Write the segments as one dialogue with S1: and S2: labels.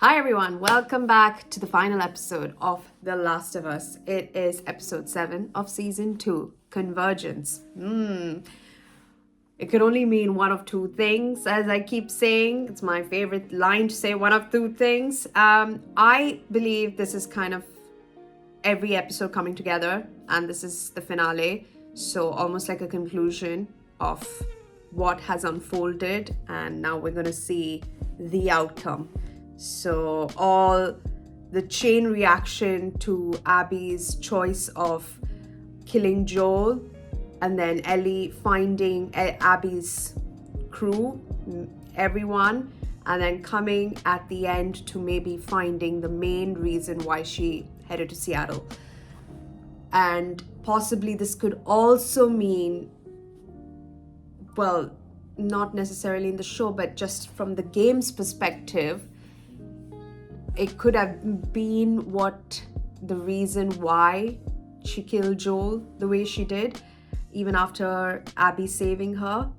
S1: Hi everyone, welcome back to the final episode of The Last of Us. It is episode 7 of season 2, Convergence. It could only mean one of two things, as I keep saying. It's my favorite line to say, one of two things. I believe this is kind of every episode coming together, and this is the finale. So almost like a conclusion of what has unfolded, and now we're going to see the outcome. So all the chain reaction to Abby's choice of killing Joel, and then Ellie finding Abby's crew, everyone, and then coming at the end to maybe finding the main reason why she headed to Seattle. And possibly this could also mean, well, not necessarily in the show, but just from the game's perspective, it could have been what the reason why she killed Joel the way she did, even after Abby saving her.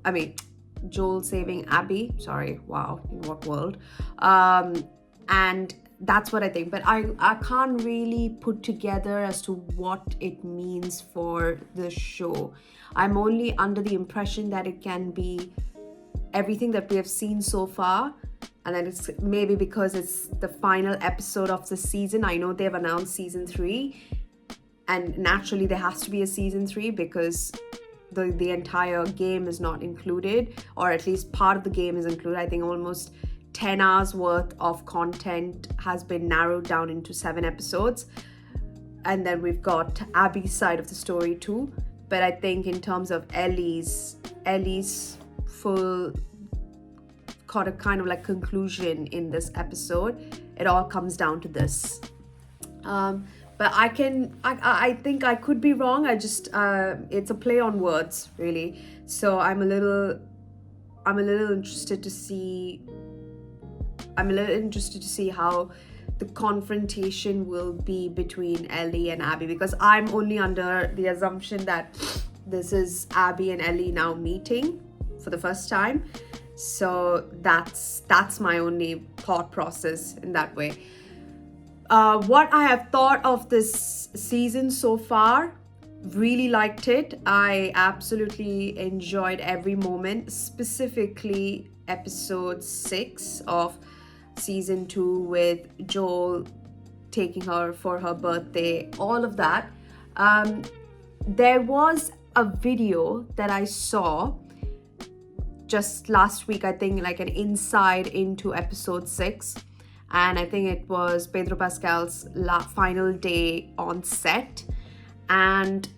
S1: Joel saving Abby. Sorry, wow, in what world? And that's what I think. But I can't really put together as to what it means for the show. I'm only under the impression that it can be everything that we have seen so far. And then it's maybe because it's the final episode of the season. I know they've announced season 3, and naturally there has to be a season 3 because the entire game is not included, or at least part of the game is included. I think almost 10 hours worth of content has been narrowed down into 7 episodes. And then we've got Abby's side of the story too. But I think in terms of Ellie's full kind of like conclusion in this episode, it all comes down to this. But I think I could be wrong. It's a play on words, really. So I'm a little interested to see how the confrontation will be between Ellie and Abby, because I'm only under the assumption that this is Abby and Ellie now meeting for the first time. So that's my only thought process in that way. What I have thought of this season so far, really liked it. I absolutely enjoyed every moment, specifically episode 6 of season 2 with Joel taking her for her birthday, all of that. There was a video that I saw just last week, I think, like an insight into episode 6, and I think it was Pedro Pascal's final day on set, and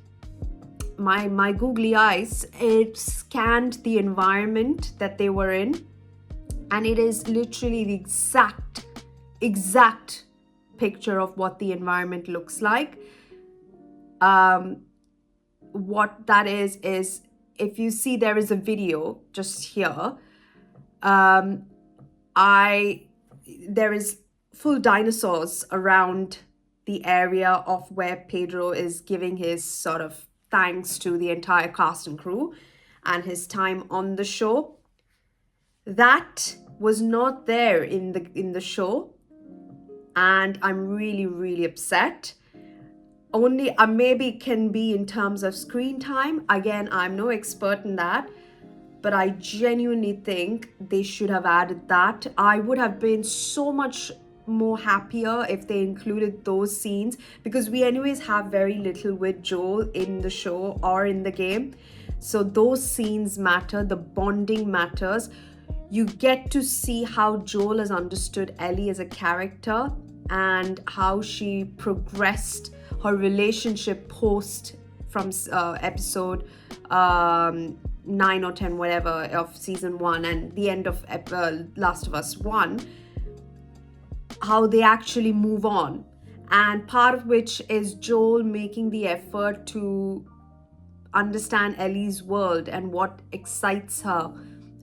S1: my googly eyes, it scanned the environment that they were in, and it is literally the exact picture of what the environment looks like. What that is if you see, there is a video just here. There is full dinosaurs around the area of where Pedro is giving his sort of thanks to the entire cast and crew and his time on the show. That was not there in the show, and I'm really, really upset. Only maybe can be in terms of screen time. Again, I'm no expert in that, but I genuinely think they should have added that. I would have been so much more happier if they included those scenes, because we anyways have very little with Joel in the show or in the game. So those scenes matter, the bonding matters. You get to see how Joel has understood Ellie as a character and how she progressed her relationship post from episode 9 or 10, whatever, of season 1 and the end of Last of Us 1, how they actually move on. And part of which is Joel making the effort to understand Ellie's world and what excites her.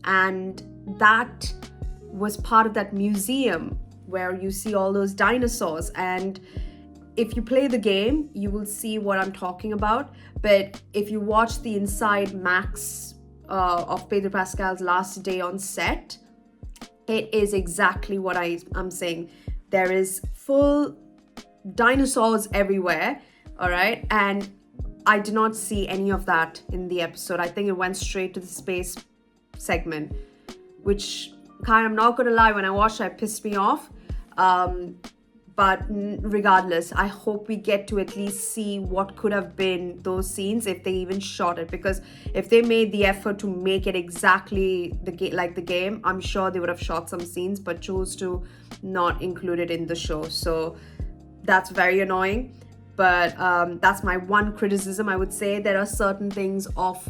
S1: And that was part of that museum where you see all those dinosaurs. And if you play the game, you will see what I'm talking about. But if you watch the Inside Max of Pedro Pascal's last day on set, it is exactly what I'm saying. There is full dinosaurs everywhere, all right? And I did not see any of that in the episode. I think it went straight to the space segment, which I'm not gonna lie, when I watched it pissed me off. But regardless, I hope we get to at least see what could have been those scenes if they even shot it, because if they made the effort to make it exactly like the game, I'm sure they would have shot some scenes but chose to not include it in the show. So that's very annoying. But that's my one criticism. I would say there are certain things of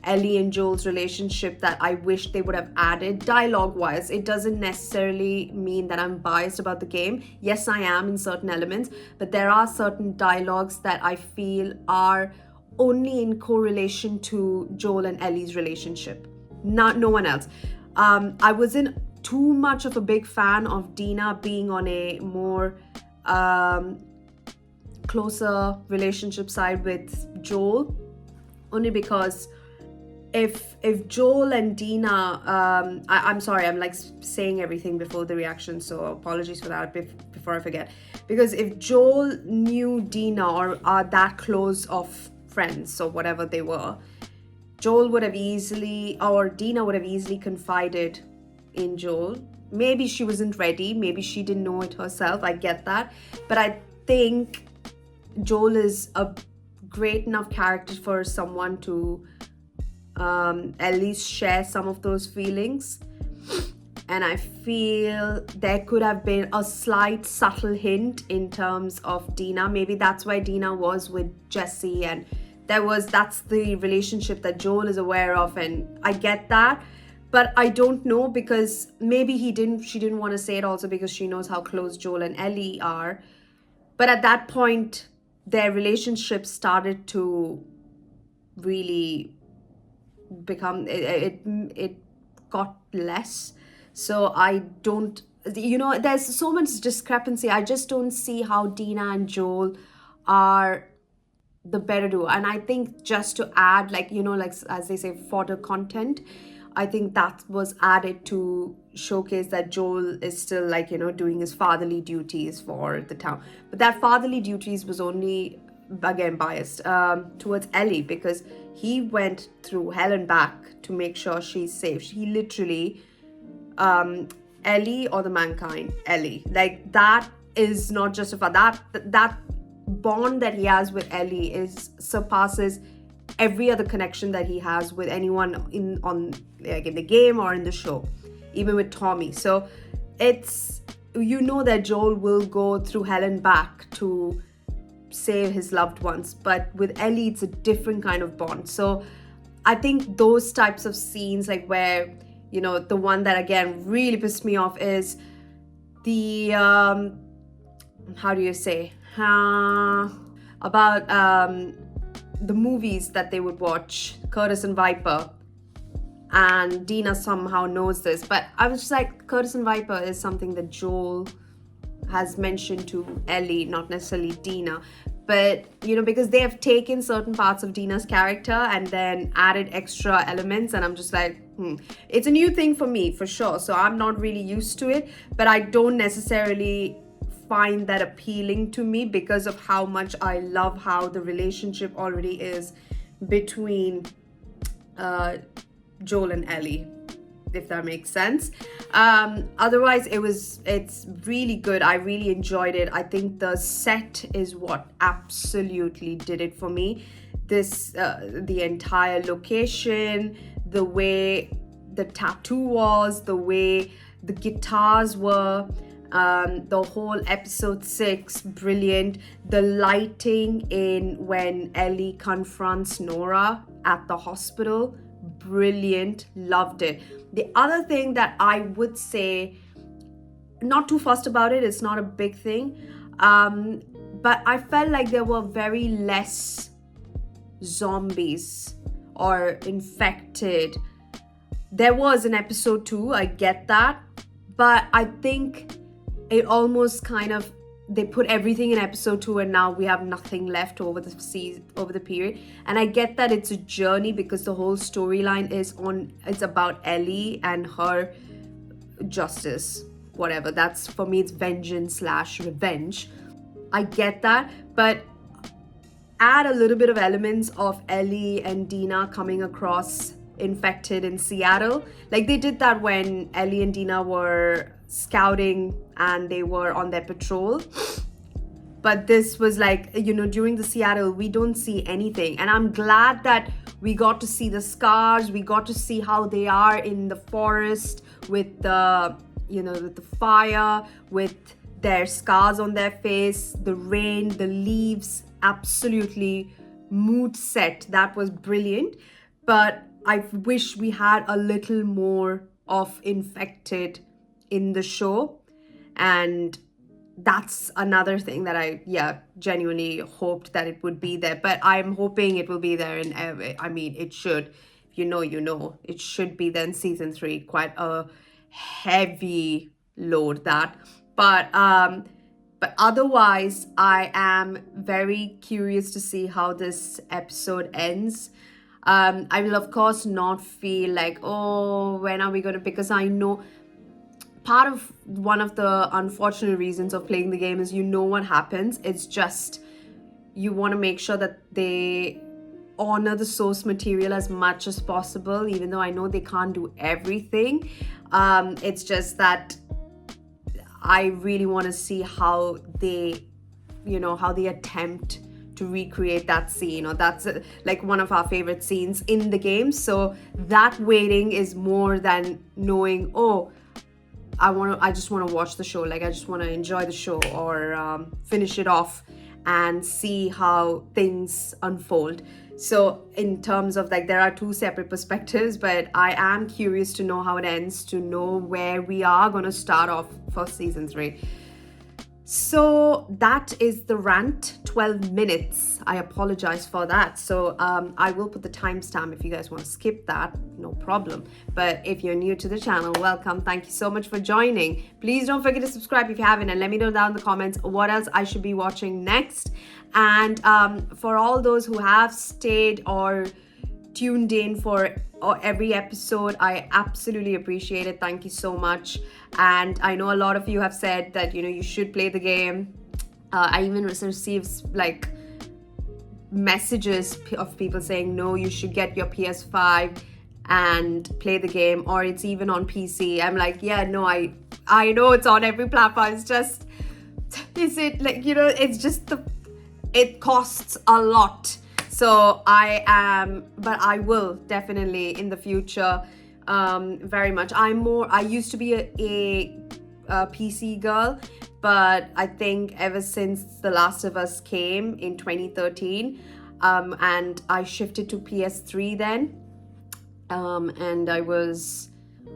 S1: Ellie and Joel's relationship that I wish they would have added dialogue-wise. It doesn't necessarily mean that I'm biased about the game. Yes, I am in certain elements, but there are certain dialogues that I feel are only in correlation to Joel and Ellie's relationship, no one else. I wasn't too much of a big fan of Dina being on a more closer relationship side with Joel, only because if Joel and Dina, I'm sorry, I'm like saying everything before the reaction, so apologies for that before I forget. Because if Joel knew Dina or are that close of friends or whatever they were, Joel would have easily, or Dina would have easily confided in Joel. Maybe she wasn't ready, maybe she didn't know it herself, I get that. But I think Joel is a great enough character for someone to at least share some of those feelings. And I feel there could have been a slight subtle hint in terms of Dina. Maybe that's why Dina was with Jesse, and that's the relationship that Joel is aware of, and I get that. But I don't know, because maybe she didn't want to say it also because she knows how close Joel and Ellie are. But at that point, their relationship started to really become, it got less. So I don't, there's so much discrepancy. I just don't see how Dina and Joel are the better duo. And I think just to add, like as they say, fodder content, I think that was added to showcase that Joel is still doing his fatherly duties for the town. But that fatherly duties was only, again, biased towards Ellie, because he went through hell and back to make sure she's safe. He literally, Ellie or the mankind, Ellie, like that is not justified. That bond that he has with Ellie surpasses every other connection that he has with anyone in the game or in the show, even with Tommy. So it's, that Joel will go through hell and back to save his loved ones, but with Ellie it's a different kind of bond. So I think those types of scenes, like where the one that again really pissed me off is the how do you say about the movies that they would watch, Curtis and Viper, and Dina somehow knows this, but I was just like, Curtis and Viper is something that Joel has mentioned to Ellie, not necessarily Dina. But because they have taken certain parts of Dina's character and then added extra elements, and I'm just like, it's a new thing for me for sure, so I'm not really used to it, but I don't necessarily find that appealing to me because of how much I love how the relationship already is between Joel and Ellie, if that makes sense. Otherwise, it's really good. I really enjoyed it. I think the set is what absolutely did it for me. The entire location, the way the tattoo was, the way the guitars were, the whole episode 6, brilliant. The lighting in when Ellie confronts Nora at the hospital, brilliant, loved it. The other thing that I would say, not too fussed about it, it's not a big thing, but I felt like there were very less zombies or infected. There was in episode 2, I get that, but I think it almost they put everything in episode 2 and now we have nothing left over the period. And I get that it's a journey because the whole storyline it's about Ellie and her justice. whatever. That's, for me, it's vengeance / revenge. I get that, but add a little bit of elements of Ellie and Dina coming across infected in Seattle. Like they did that when Ellie and Dina were scouting and they were on their patrol. But this was like, during the Seattle, we don't see anything. And I'm glad that we got to see the scars. We got to see how they are in the forest with the, with the fire, with their scars on their face, the rain, the leaves, absolutely mood set. That was brilliant. But I wish we had a little more of infected in the show. And that's another thing that I genuinely hoped that it would be there, but I'm hoping it will be there. And I mean, it should, it should be there in season 3. Quite a heavy load, that. But otherwise, I am very curious to see how this episode ends. I will of course not feel like, oh, when are we going to, because I know part of one of the unfortunate reasons of playing the game is what happens. It's just you want to make sure that they honor the source material as much as possible, even though I know they can't do everything. It's just that I really want to see how they, how they attempt to recreate that scene, or that's like one of our favorite scenes in the game. So that waiting is more than knowing, oh, I just want to watch the show. Like I just want to enjoy the show, or finish it off and see how things unfold. So in terms of like, there are 2 separate perspectives, but I am curious to know how it ends, to know where we are going to start off for season 3. So that is the rant, 12 minutes. I apologize for that. So I will put the timestamp if you guys want to skip that, no problem. But if you're new to the channel, welcome. Thank you so much for joining. Please don't forget to subscribe if you haven't, and let me know down in the comments what else I should be watching next. And for all those who have stayed or tuned in for every episode, I absolutely appreciate it. Thank you so much. And I know a lot of you have said that you should play the game. I even received like messages of people saying, no, you should get your PS5 and play the game, or it's even on PC. I'm like, yeah, no, I know it's on every platform. It's just, is it like, it's just it costs a lot. So but I will definitely in the future, very much. I used to be a PC girl, but I think ever since The Last of Us came in 2013, and I shifted to PS3 then, and I was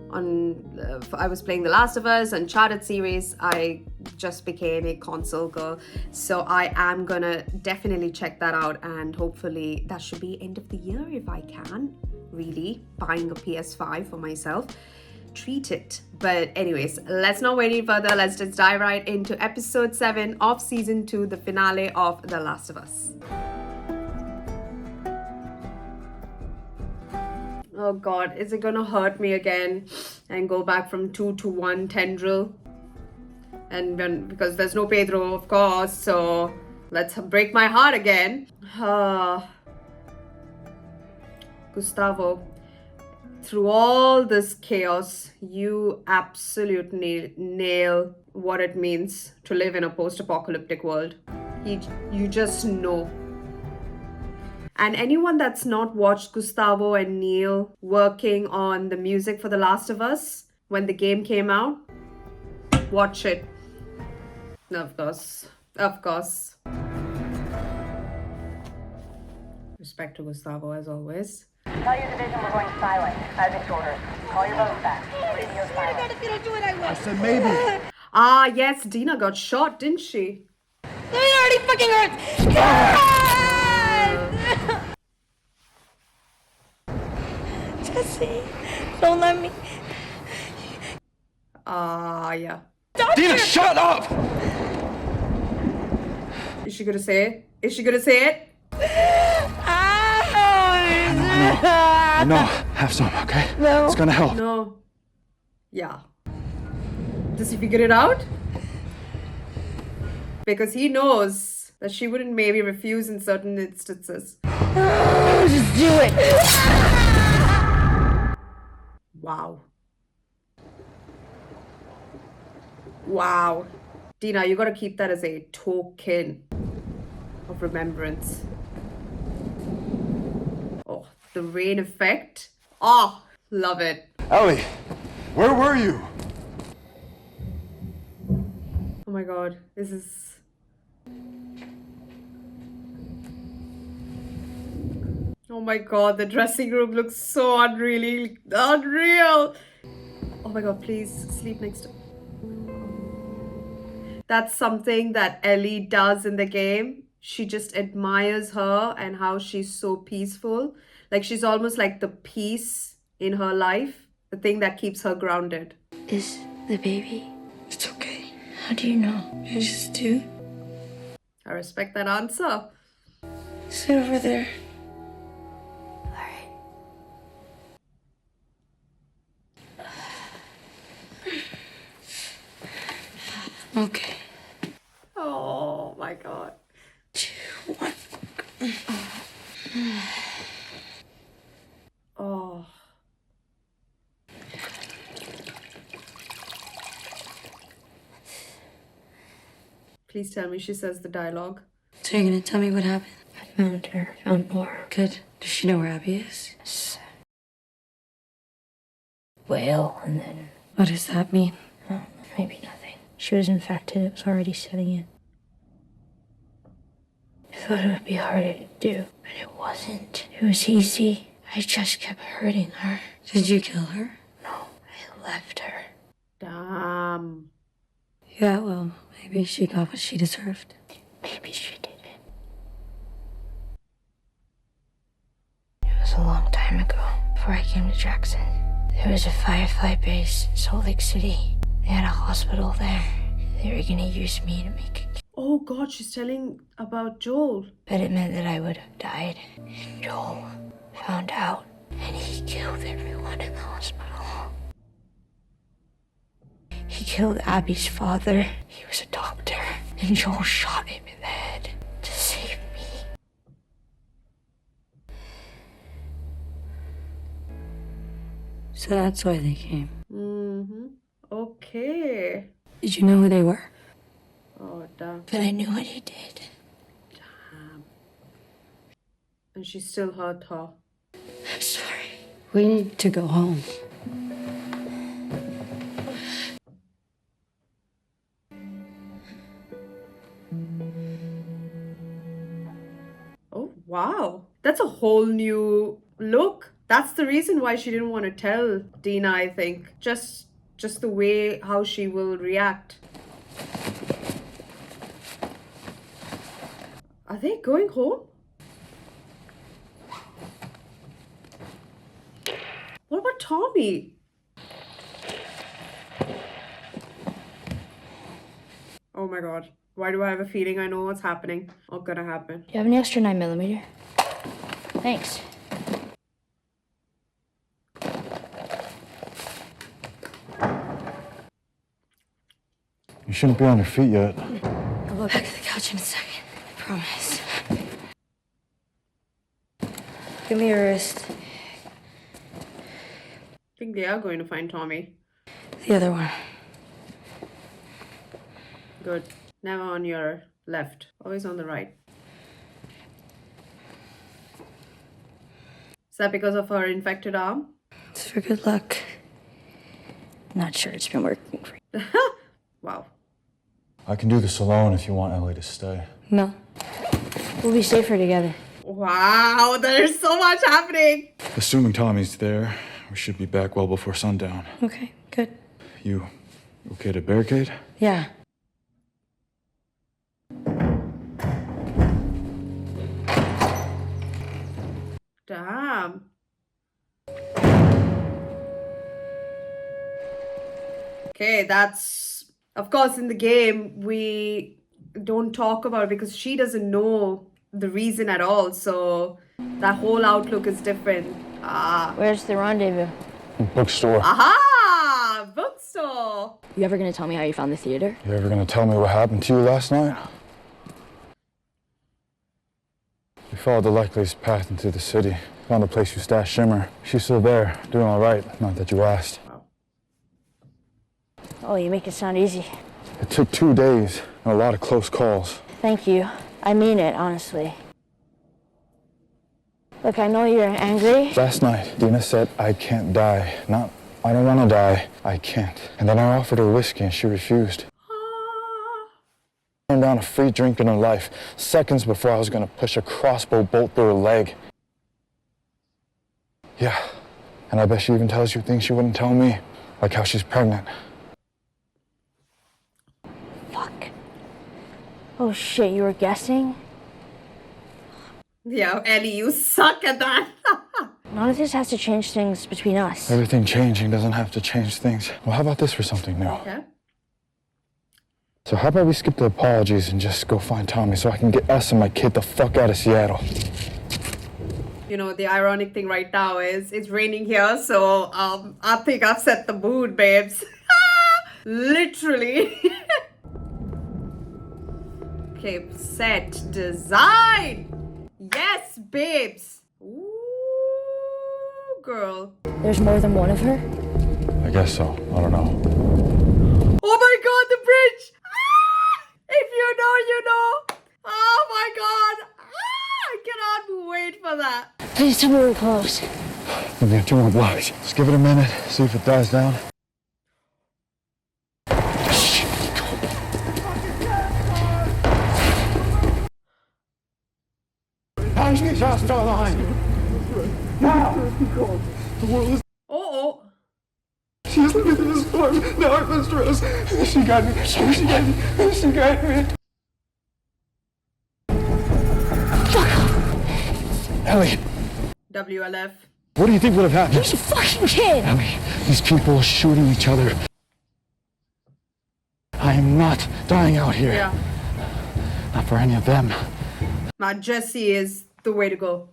S1: playing The Last of Us, Uncharted series. I just became a console girl, so I am gonna definitely check that out, and hopefully that should be end of the year if I can, really, buying a PS5 for myself, treat it. But anyways, let's not wait any further. Let's just dive right into episode 7 of season 2, the finale of The Last of Us. Oh God, is it gonna hurt me again and go back from 2 to 1 tendril? And then, because there's no Pedro, of course, so let's break my heart again. Gustavo, through all this chaos, you absolutely nail what it means to live in a post-apocalyptic world. You just know. And anyone that's not watched Gustavo and Neil working on the music for The Last of Us when the game came out, watch it. Of course. Respect to Gustavo as always.
S2: Tell your division we're going silent. Isaac's orders. Call your boats back. Radio silent.
S3: If you don't do it, I will.
S4: I said maybe.
S1: Ah, yes, Dina got shot, didn't she?
S3: It already fucking hurts. God! Jesse, don't let me.
S1: Yeah.
S4: Dina, shut up!
S1: Is she gonna say it? Is she gonna say it?
S4: No, have some, okay?
S3: No.
S4: It's gonna help.
S1: No. Yeah. Does he figure it out? Because he knows that she wouldn't maybe refuse in certain instances.
S3: Just do it.
S1: Wow. Wow. Dina, you gotta keep that as a token of remembrance. Oh, the rain effect. Oh, love it.
S4: Ellie, where were you?
S1: Oh my god, this is... Oh my god, the dressing room looks so unreal. Oh my god, please sleep next to... That's something that Ellie does in the game. She just admires her and how she's so peaceful. Like she's almost like the peace in her life, the thing that keeps her grounded.
S3: Is the baby?
S5: It's okay.
S3: How do you know?
S5: I just do.
S1: I respect that answer.
S5: Sit over there.
S3: Alright.
S5: Okay.
S1: Oh my god.
S5: 2, 1.
S1: Oh. Please tell me she says the dialogue.
S5: So you're gonna tell me what happened?
S3: I found her. Found more.
S5: Good. Does she know where Abby is?
S3: Whale, and then
S5: What does that mean?
S3: maybe nothing. She was infected. It was already setting in. I thought it would be harder to do, but it wasn't. It was easy. I just kept hurting her.
S5: Did you kill her?
S3: No, I left her.
S1: Damn.
S5: Yeah, well, maybe she got what she deserved.
S3: Maybe she didn't. It was a long time ago, before I came to Jackson. There was a Firefly base in Salt Lake City. They had a hospital there. They were gonna use me to make a...
S1: Oh god, she's telling about Joel.
S3: But it meant that I would have died. And Joel found out, and he killed everyone in the hospital. He killed Abby's father. He was a doctor. And Joel shot him in the head to save me.
S5: So that's why they came.
S1: Mm-hmm. Okay.
S5: Did you know who they were?
S1: Oh, damn.
S3: But I knew what he did.
S1: And she still hurt her.
S3: I'm sorry.
S5: We need to go home.
S1: Oh, wow. That's a whole new look. That's the reason why she didn't want to tell Dina, I think. Just the way how she will react. Are they going home? What about Tommy? Oh my god. Why do I have a feeling I know what's happening or gonna happen?
S3: Do you have any extra 9mm? Thanks.
S4: You shouldn't be on your feet yet.
S5: I'll go back to the couch in a second. I promise. Give me your wrist.
S1: I think they are going to find Tommy.
S5: The other one.
S1: Good. Never on your left. Always on the right. Is that because of her infected arm?
S5: It's for good luck. Not sure it's been working for you.
S1: Wow.
S4: I can do this alone if you want Ellie to stay.
S5: No.
S3: We'll be safer together.
S1: Wow, there's so much happening.
S4: Assuming Tommy's there, we should be back well before sundown.
S5: Okay, good.
S4: You okay to barricade?
S5: Yeah.
S1: Damn. Okay, that's... Of course, in the game, we don't talk about it because she doesn't know the reason at all. So that whole outlook is different.
S3: Where's the rendezvous?
S4: Bookstore.
S1: Aha! Bookstore. monster.
S5: You ever gonna tell me how you found the theater?
S4: You ever gonna tell me what happened to you last night? We followed the likeliest path into the city. Found the place you stashed Shimmer. She's still there, doing all right. Not that you asked.
S3: Oh, you make it sound easy.
S4: It took 2 days and a lot of close calls.
S3: Thank you. I mean it, honestly. Look, I know you're angry.
S4: Last night, Dina said, I can't die. Not, I don't want to die. I can't. And then I offered her whiskey and she refused. Turned down a free drink in her life, seconds before I was going to push a crossbow bolt through her leg. Yeah, and I bet she even tells you things she wouldn't tell me, like how she's pregnant.
S3: Fuck. Oh shit, you were guessing?
S1: Yeah, Ellie, you suck at that.
S3: None of this has to change things between us.
S4: Everything changing doesn't have to change things. Well, how about this for something new?
S1: Okay.
S4: So how about we skip the apologies and just go find Tommy so I can get us and my kid the fuck out of Seattle?
S1: You know, the ironic thing right now is it's raining here, so I think I've set the mood, babes. Literally. Okay, set, design. Yes, babes. Ooh, girl.
S3: There's more than one of her?
S4: I guess so. I don't know.
S1: Oh my god, the bridge! Ah! If you know, you know. Oh my god. Ah! I cannot wait for that.
S3: Please tell me we're close.
S4: We got 2 more blocks. Just give it a minute, see if it dies down. She's just our line. Now! The world is.
S1: Oh.
S4: She's living through the storm. Now I missed Rose. She got me. She got me. She got me. Ellie,
S1: WLF.
S4: what do you think would have happened?
S3: He's a fucking kid!
S4: Ellie, these people are shooting each other. I am not dying out here.
S1: Yeah.
S4: Not for any of them.
S1: Man, Jessie is the way to go.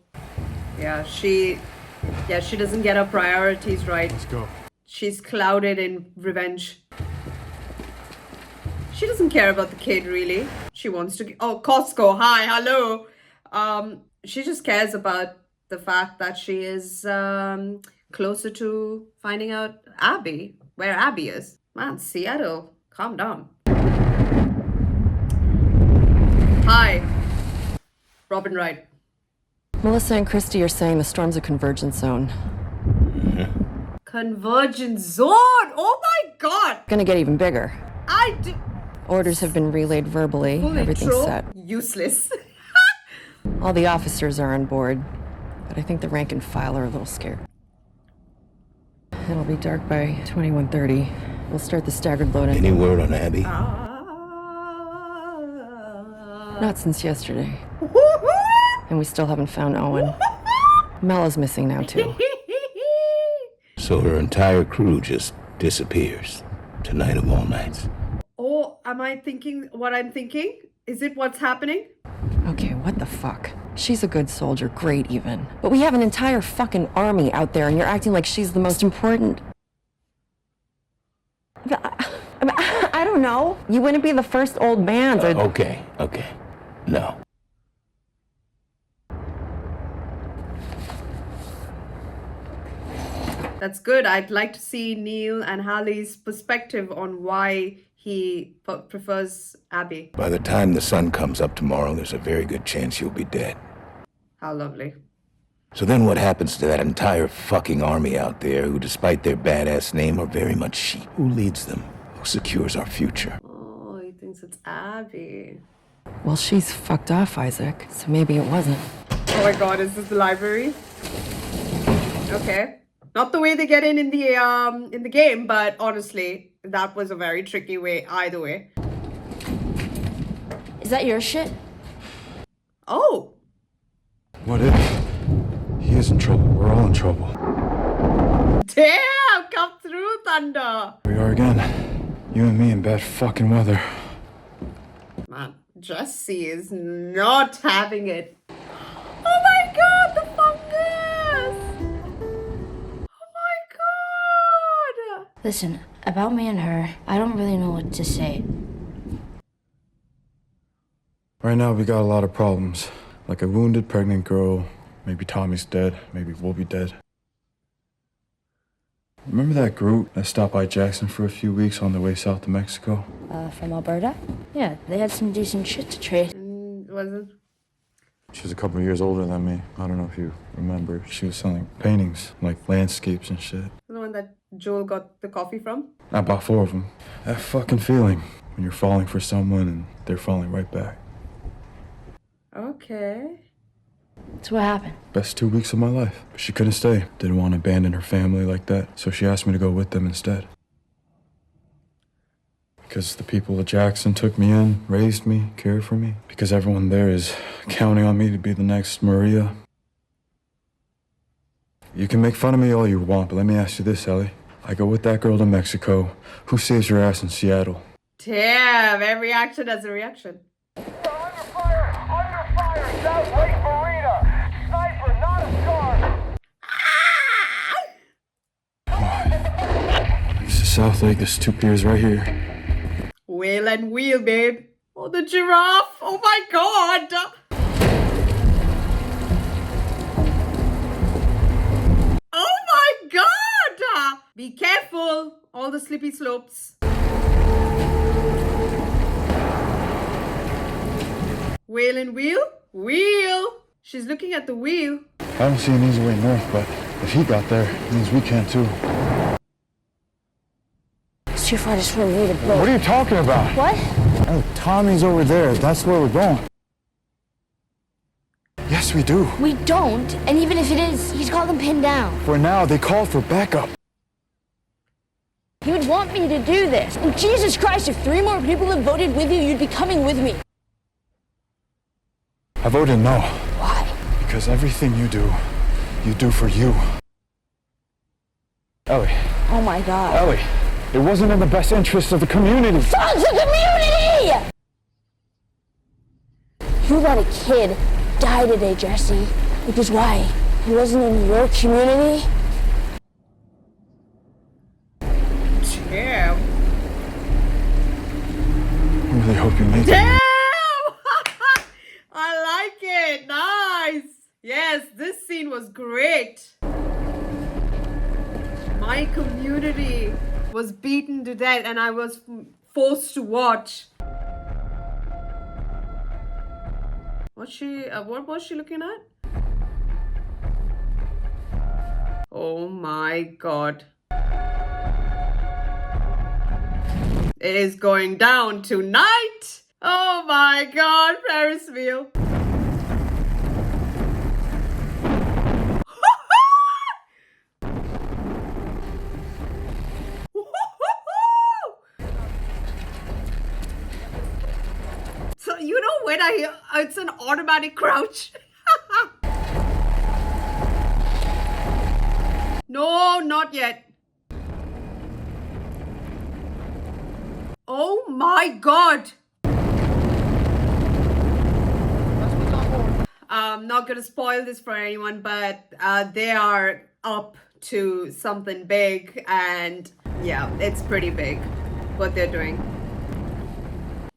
S1: Yeah, she doesn't get her priorities right.
S4: Let's go.
S1: She's clouded in revenge. She doesn't care about the kid, really. She wants to... Oh, Costco, hi, hello. She just cares about the fact that she is closer to finding out Abby, where Abby is. Man, Seattle, calm down. Hi, Robin Wright.
S6: Melissa and Christy are saying the storm's a convergence zone.
S1: Convergence zone! Oh my god!
S6: Gonna get even bigger. Orders have been relayed verbally.
S1: Full
S6: Everything's
S1: intro,
S6: set.
S1: useless.
S6: All the officers are on board, but I think the rank and file are a little scared. It'll be dark by 21:30. We'll start the staggered load-in.
S7: Any word on Abby?
S6: Not since yesterday. And we still haven't found Owen. Mel is missing now, too.
S7: So her entire crew just disappears. Tonight of all nights.
S1: Oh, am I thinking what I'm thinking? Is it what's happening?
S6: Okay, what the fuck? She's a good soldier, great even. But we have an entire fucking army out there, and you're acting like she's the most important. I don't know. You wouldn't be the first old man to...
S7: Okay. No.
S1: That's good. I'd like to see Neil and Hallie's perspective on why he prefers Abby.
S7: By the time the sun comes up tomorrow, there's a very good chance you'll be dead.
S1: How lovely.
S7: So then what happens to that entire fucking army out there who, despite their badass name, are very much sheep? Who leads them? Who secures our future?
S1: Oh, he thinks it's Abby.
S6: Well, she's fucked off, Isaac, so maybe it wasn't.
S1: Oh my god, is this the library? Okay. Not the way they get in the game, but honestly, that was a very tricky way either way.
S3: Is that your shit?
S1: Oh.
S4: What if? He is in trouble. We're all in trouble.
S1: Damn, come through, Thunder.
S4: Here we are again. You and me in bad fucking weather.
S1: Man, Jessie is not having it. Oh my god, the fungus! Oh my god!
S3: Listen, About me and her, I don't really know what to say.
S4: Right now, we got a lot of problems. Like a wounded pregnant girl. Maybe Tommy's dead. Maybe we'll be dead. Remember that group that stopped by Jackson for a few weeks on their way south to Mexico?
S3: From Alberta? Yeah, they had some decent shit to trade.
S1: Was it?
S4: She's a couple of years older than me. I don't know if you remember. She was selling paintings, like landscapes and shit.
S1: The one that Joel got the coffee from?
S4: I bought 4 of them. That fucking feeling when you're falling for someone and they're falling right back.
S1: Okay.
S3: So what happened?
S4: Best 2 weeks of my life. But she couldn't stay. Didn't want to abandon her family like that. So she asked me to go with them instead. Because the people of Jackson took me in, raised me, cared for me. Because everyone there is counting on me to be the next Maria. You can make fun of me all you want, but let me ask you this, Ellie. I go with that girl to Mexico. Who saves your ass in Seattle?
S1: Damn, every action has a reaction.
S2: Under fire! Under fire! South Lake Marina! Sniper, not a scar!
S4: This is South Lake. There's 2 piers right here.
S1: Whale and wheel, babe. Oh, the giraffe. Oh my god. Oh my god. Be careful. All the slippy slopes. Whale and wheel? Wheel. She's looking at the wheel.
S4: I don't see an easy way north, but if he got there, it means we can too.
S3: It's too far to swim. We need a boat.
S4: What are you talking about?
S3: What?
S4: Oh, Tommy's over there. That's where we're going. Yes, we do.
S3: We don't. And even if it is, he's got them pinned down.
S4: For now, they called for backup.
S3: You would want me to do this. And Jesus Christ, if 3 more people have voted with you, you'd be coming with me.
S4: I voted no.
S3: Why?
S4: Because everything you do for you. Ellie.
S3: Oh my God.
S4: Ellie. It wasn't in the best interest of the community.
S3: Fuck the community! You let a kid die today, Jesse. Which is why he wasn't in your community.
S1: Damn.
S4: I really hope you make it.
S1: Damn! I like it. Nice. Yes, this scene was great. My community was beaten to death and I was forced to watch. What was she looking at? Oh my god. It is going down tonight. Oh my god, Ferris wheel. So you know when I hear it's an automatic crouch. No, not yet. Oh my god. I'm not gonna spoil this for anyone, but they are up to something big, and yeah, it's pretty big what they're doing.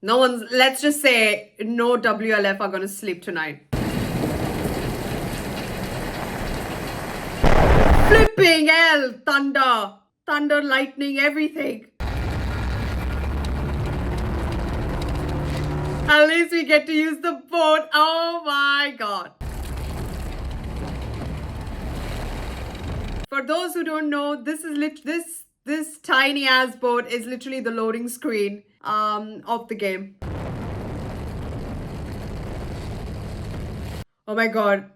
S1: No one's, let's just say, no WLF are gonna sleep tonight. Flipping hell, thunder, lightning, everything. At least we get to use the boat. Oh my god. For those who don't know, this is this tiny ass boat is literally the loading screen of the game. Oh my god.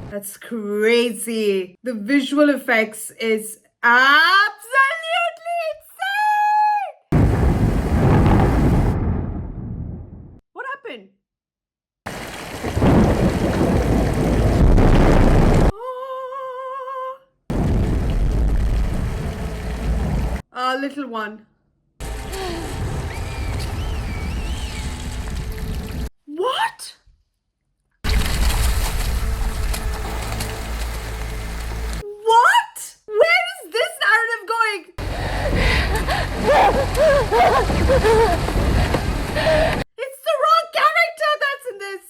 S1: That's crazy. The visual effects is absolutely insane. What happened? Little one. What? What? It's the wrong character that's in this.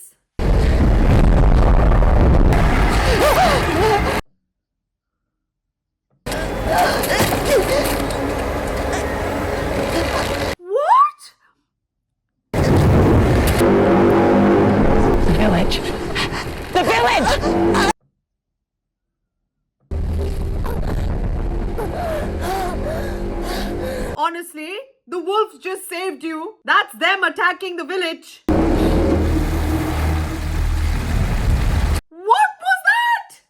S1: What?
S5: The village. The village!
S1: Honestly, the wolves just saved you. That's them attacking the village. What was that?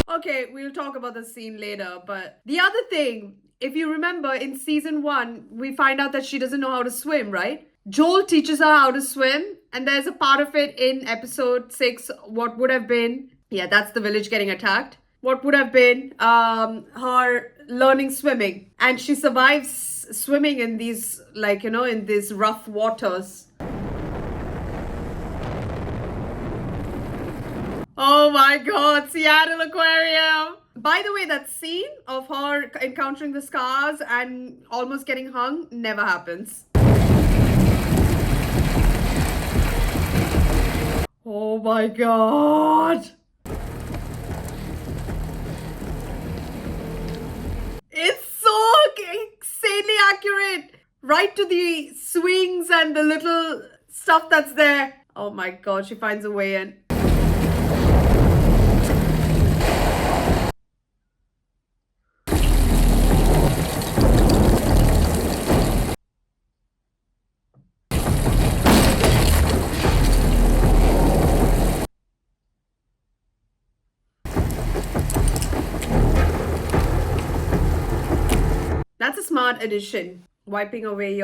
S1: Okay, we'll talk about the scene later, but the other thing, if you remember in season 1, we find out that she doesn't know how to swim, right? Joel teaches her how to swim, and there's a part of it in episode 6, what would have been, yeah, that's the village getting attacked. What would have been her learning swimming, and she survives swimming in these, like, you know, in these rough waters. Oh my god, Seattle Aquarium! By the way, that scene of her encountering the scars and almost getting hung never happens. Oh my god! It's so insanely accurate! Right to the swings and the little stuff that's there. Oh my god, she finds a way in. That's a smart addition. Wiping away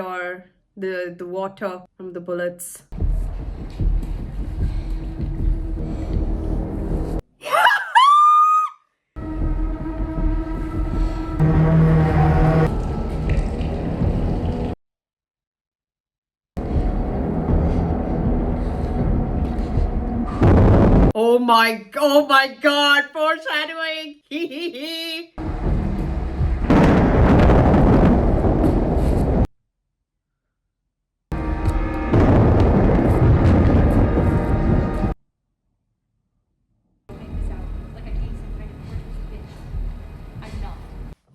S1: the water from the bullets. Oh my god, foreshadowing.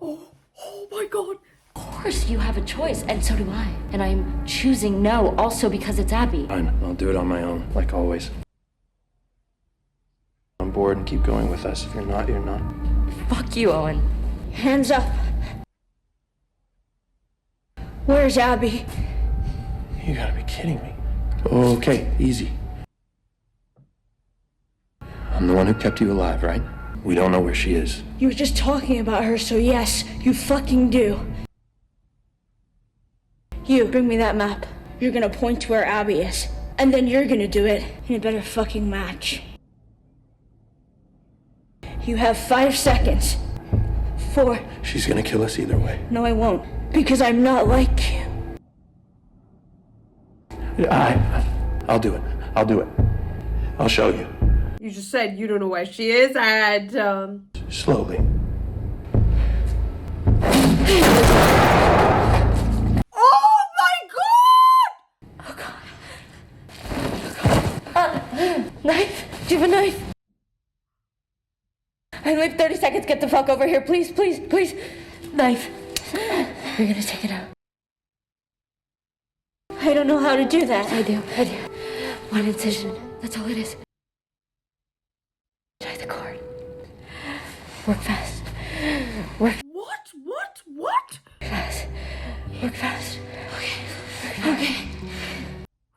S1: Oh my god.
S3: Of course, you have a choice, and so do I. And I'm choosing no also because it's Abby.
S8: Fine, I'll do it on my own, like always. On board and keep going with us. If you're not, you're not.
S3: Fuck you, Owen.
S5: Hands up. Where's Abby?
S8: You gotta be kidding me. Okay, easy. I'm the one who kept you alive, right? We don't know where she is.
S5: You were just talking about her, so yes, you fucking do. You, bring me that map. You're gonna point to where Abby is. And then you're gonna do it in a better fucking match. You have 5 seconds. 4.
S8: She's gonna kill us either way.
S5: No, I won't. Because I'm not like you.
S8: I'll do it. I'll do it. I'll show you.
S1: You just said you don't know where she is, and
S8: Slowly.
S1: oh my god!
S5: Knife? Do you have a knife? I only have 30 seconds. Get the fuck over here. Please, please, please. Knife. We're gonna take it out. I don't know how to do that.
S3: I do. One incision. That's all it is. Try the cord. Work fast. Work
S1: What?
S3: fast. Work fast. Okay.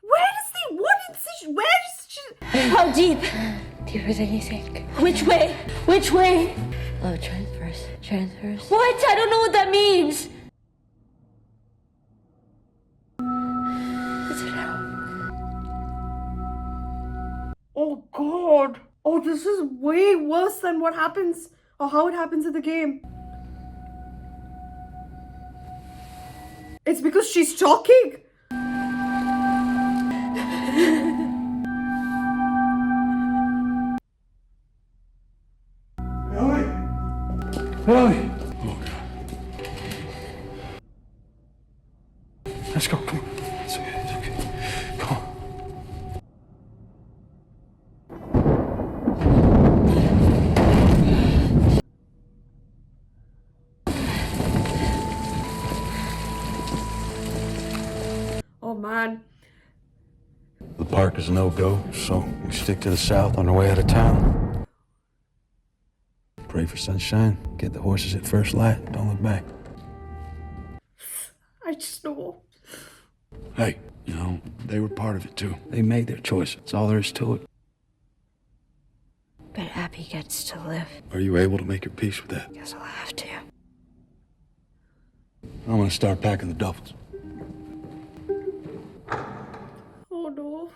S1: What incision? Where is she?
S5: How deep?
S3: Deeper than you think.
S5: Which way? Which way?
S3: Oh, transfers.
S5: What? I don't know what that means.
S3: Is it out?
S1: Oh god. Oh, this is way worse than what happens or how it happens in the game. It's because she's talking.
S4: Ellie!
S8: Oh, God.
S1: man.
S8: The park is no-go, so we stick to the south on our way out of town. Pray for sunshine, get the horses at first light, don't look back.
S1: I just know.
S8: Hey, you know, they were part of it too. They made their choice. That's all there is to it.
S3: But Abby gets to live.
S8: Are you able to make your peace with that?
S3: Guess I'll have to.
S8: I'm gonna start packing the duffels.
S1: Oh no.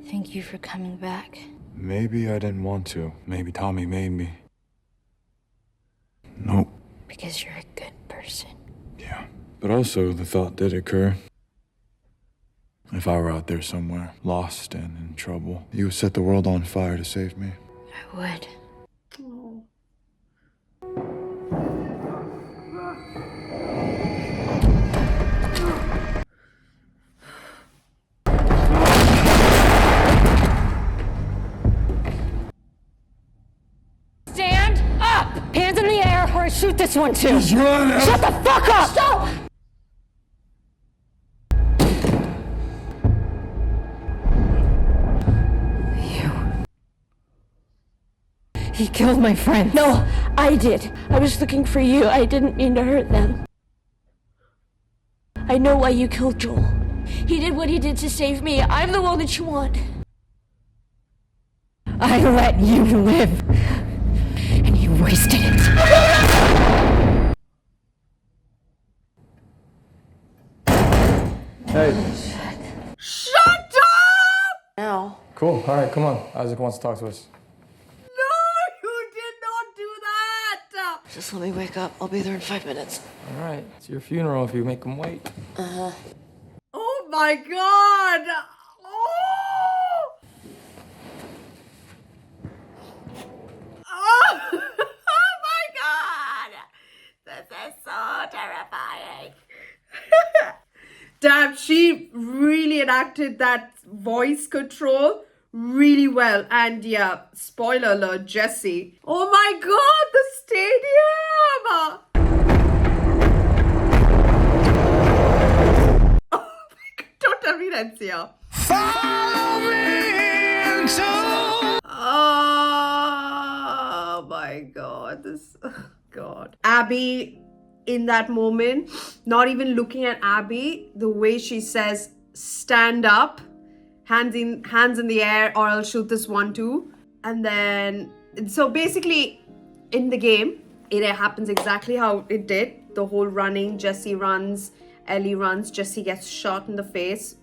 S3: Thank you for coming back.
S4: Maybe I didn't want to. Maybe Tommy made me.
S8: Nope.
S3: Because you're a good person.
S4: Yeah. But also, the thought did occur. If I were out there somewhere, lost and in trouble, you would set the world on fire to save me.
S3: I would.
S1: Oh.
S3: Stand up! Hands in the air or I shoot this one too. Shut the fuck up! Stop!
S6: He killed my friend.
S5: No, I did. I was looking for you. I didn't mean to hurt them. I know why you killed Joel. He did what he did to save me. I'm the one that you want.
S6: I let you live. And you wasted it.
S9: Hey.
S1: Shut up!
S5: Now.
S9: Cool. All right, come on. Isaac wants to talk to us.
S1: No, you did not do that!
S6: Just let me wake up. I'll be there in 5 minutes.
S9: All right. It's your funeral if you make him wait.
S1: Oh my god! Oh! Oh! Oh my god! This is so terrifying. Damn, she really enacted that voice control really well. And yeah, spoiler alert, Jesse. Oh my god, the stadium! Oh my god, don't tell me that's here.
S7: Follow me into...
S1: Oh my god, this, oh god. Abby, in that moment, not even looking at Abby, the way she says, stand up, hands in the air, or I'll shoot this one too. And then, so basically, in the game, it happens exactly how it did. The whole running, Jesse runs, Ellie runs, Jesse gets shot in the face.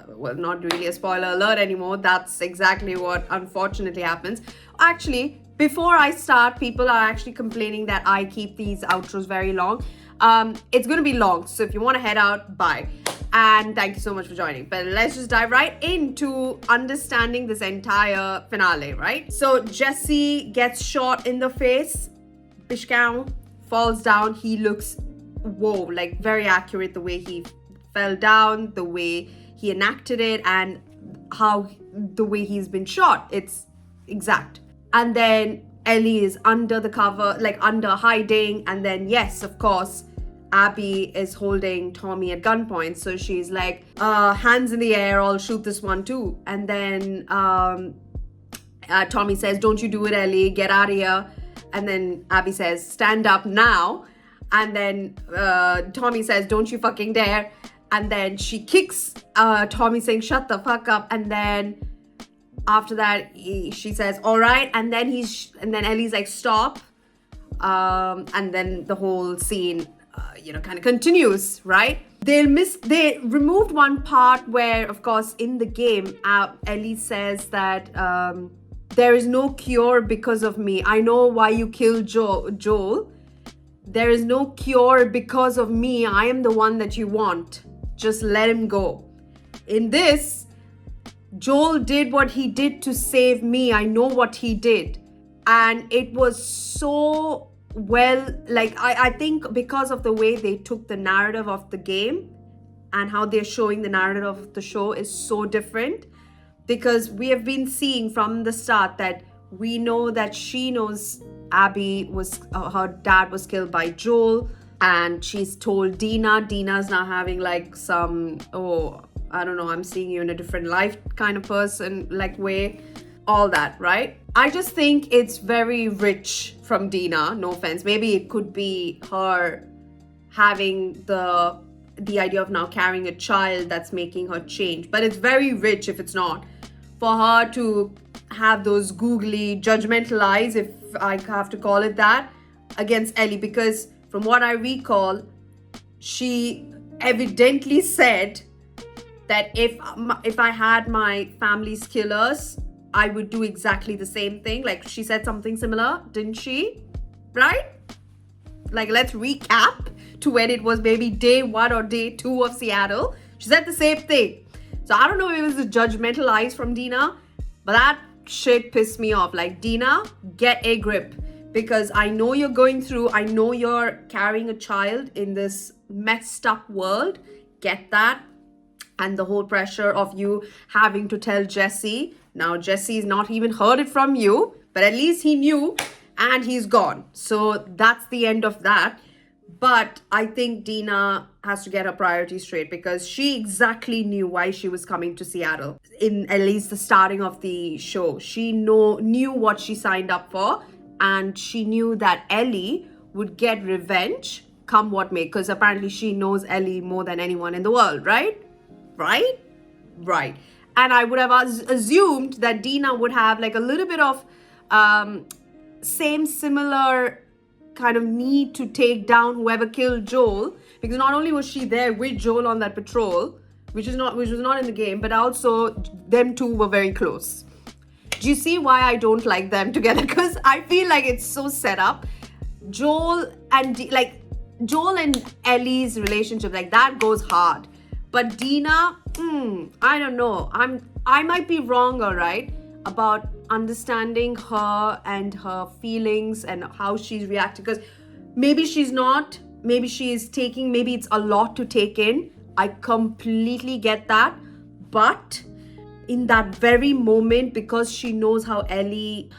S1: Well, not really a spoiler alert anymore. That's exactly what unfortunately happens. Actually, before I start, people are actually complaining that I keep these outros very long. It's going to be long, so if you want to head out, bye. And thank you so much for joining. But let's just dive right into understanding this entire finale, right? So Jesse gets shot in the face. Bishkow falls down. He looks, whoa, like very accurate the way he fell down, the way he enacted it, and how the way he's been shot. It's exact. And then Ellie is under the cover, like under hiding. And then, yes, of course, Abby is holding Tommy at gunpoint. So she's like, hands in the air, I'll shoot this one too. And then Tommy says, don't you do it, Ellie, get out of here. And then Abby says, stand up now. And then Tommy says, don't you fucking dare. And then she kicks Tommy saying, shut the fuck up. And then after that, she says, all right. And then Ellie's like, stop. And then the whole scene, kind of continues, right? They removed one part where, of course, in the game, Ellie says that there is no cure because of me. I know why you killed Joel. There is no cure because of me. I am the one that you want. Just let him go. In this, Joel did what he did to save me. I know what he did. And it was so well, like, I think because of the way they took the narrative of the game and how they're showing the narrative of the show is so different. Because we have been seeing from the start that we know that she knows Abby her dad was killed by Joel. and she's told Dina's now having like some, oh, I don't know, I'm seeing you in a different life kind of person, like way, all that, right? I just think it's very rich from Dina, no offense. Maybe it could be her having the idea of now carrying a child that's making her change, but it's very rich if it's not. For her to have those googly, judgmental eyes, if I have to call it that, against Ellie, because from what I recall, she evidently said that if I had my family's killers, I would do exactly the same thing. Like, she said something similar, didn't she? Right? Like, let's recap to when it was maybe day 1 or day 2 of Seattle. She said the same thing. So I don't know if it was the judgmental eyes from Dina, but that shit pissed me off. Like, Dina, get a grip. Because I know you're going through, I know you're carrying a child in this messed up world. Get that. And the whole pressure of you having to tell Jesse. Now, Jesse's not even heard it from you, but at least he knew and he's gone. So that's the end of that. But I think Dina has to get her priorities straight, because she exactly knew why she was coming to Seattle. In at least the starting of the show, she knew what she signed up for. And she knew that Ellie would get revenge come what may, because apparently she knows Ellie more than anyone in the world, right? Right. And I would have assumed that Dina would have like a little bit of similar kind of need to take down whoever killed Joel, because not only was she there with Joel on that patrol, which was not in the game, but also them two were very close. Do you see why I don't like them together? Because I feel like it's so set up. Joel and Ellie's relationship, like, that goes hard. But Dina, I don't know. I might be wrong, all right, about understanding her and her feelings and how she's reacting. Because maybe she's not. Maybe she is taking. Maybe it's a lot to take in. I completely get that. But in that very moment, because she knows how Ellie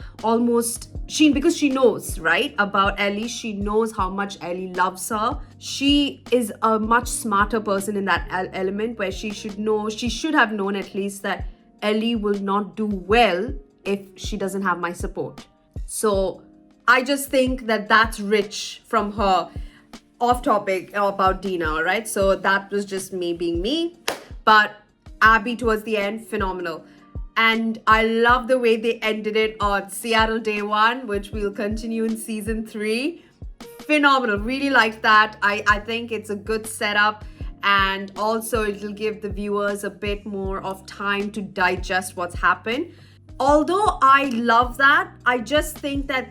S1: because she knows, right, about Ellie, she knows how much Ellie loves her. She is a much smarter person in that element, where she should have known at least that Ellie will not do well if she doesn't have my support. So I just think that that's rich from her. Off topic about Dina, all right? So that was just me being me. But Abby towards the end, phenomenal. And I love the way they ended it on Seattle Day 1, which we'll continue in season 3. Phenomenal. Really liked that. I think it's a good setup, and also it'll give the viewers a bit more of time to digest what's happened. Although I love that, I just think that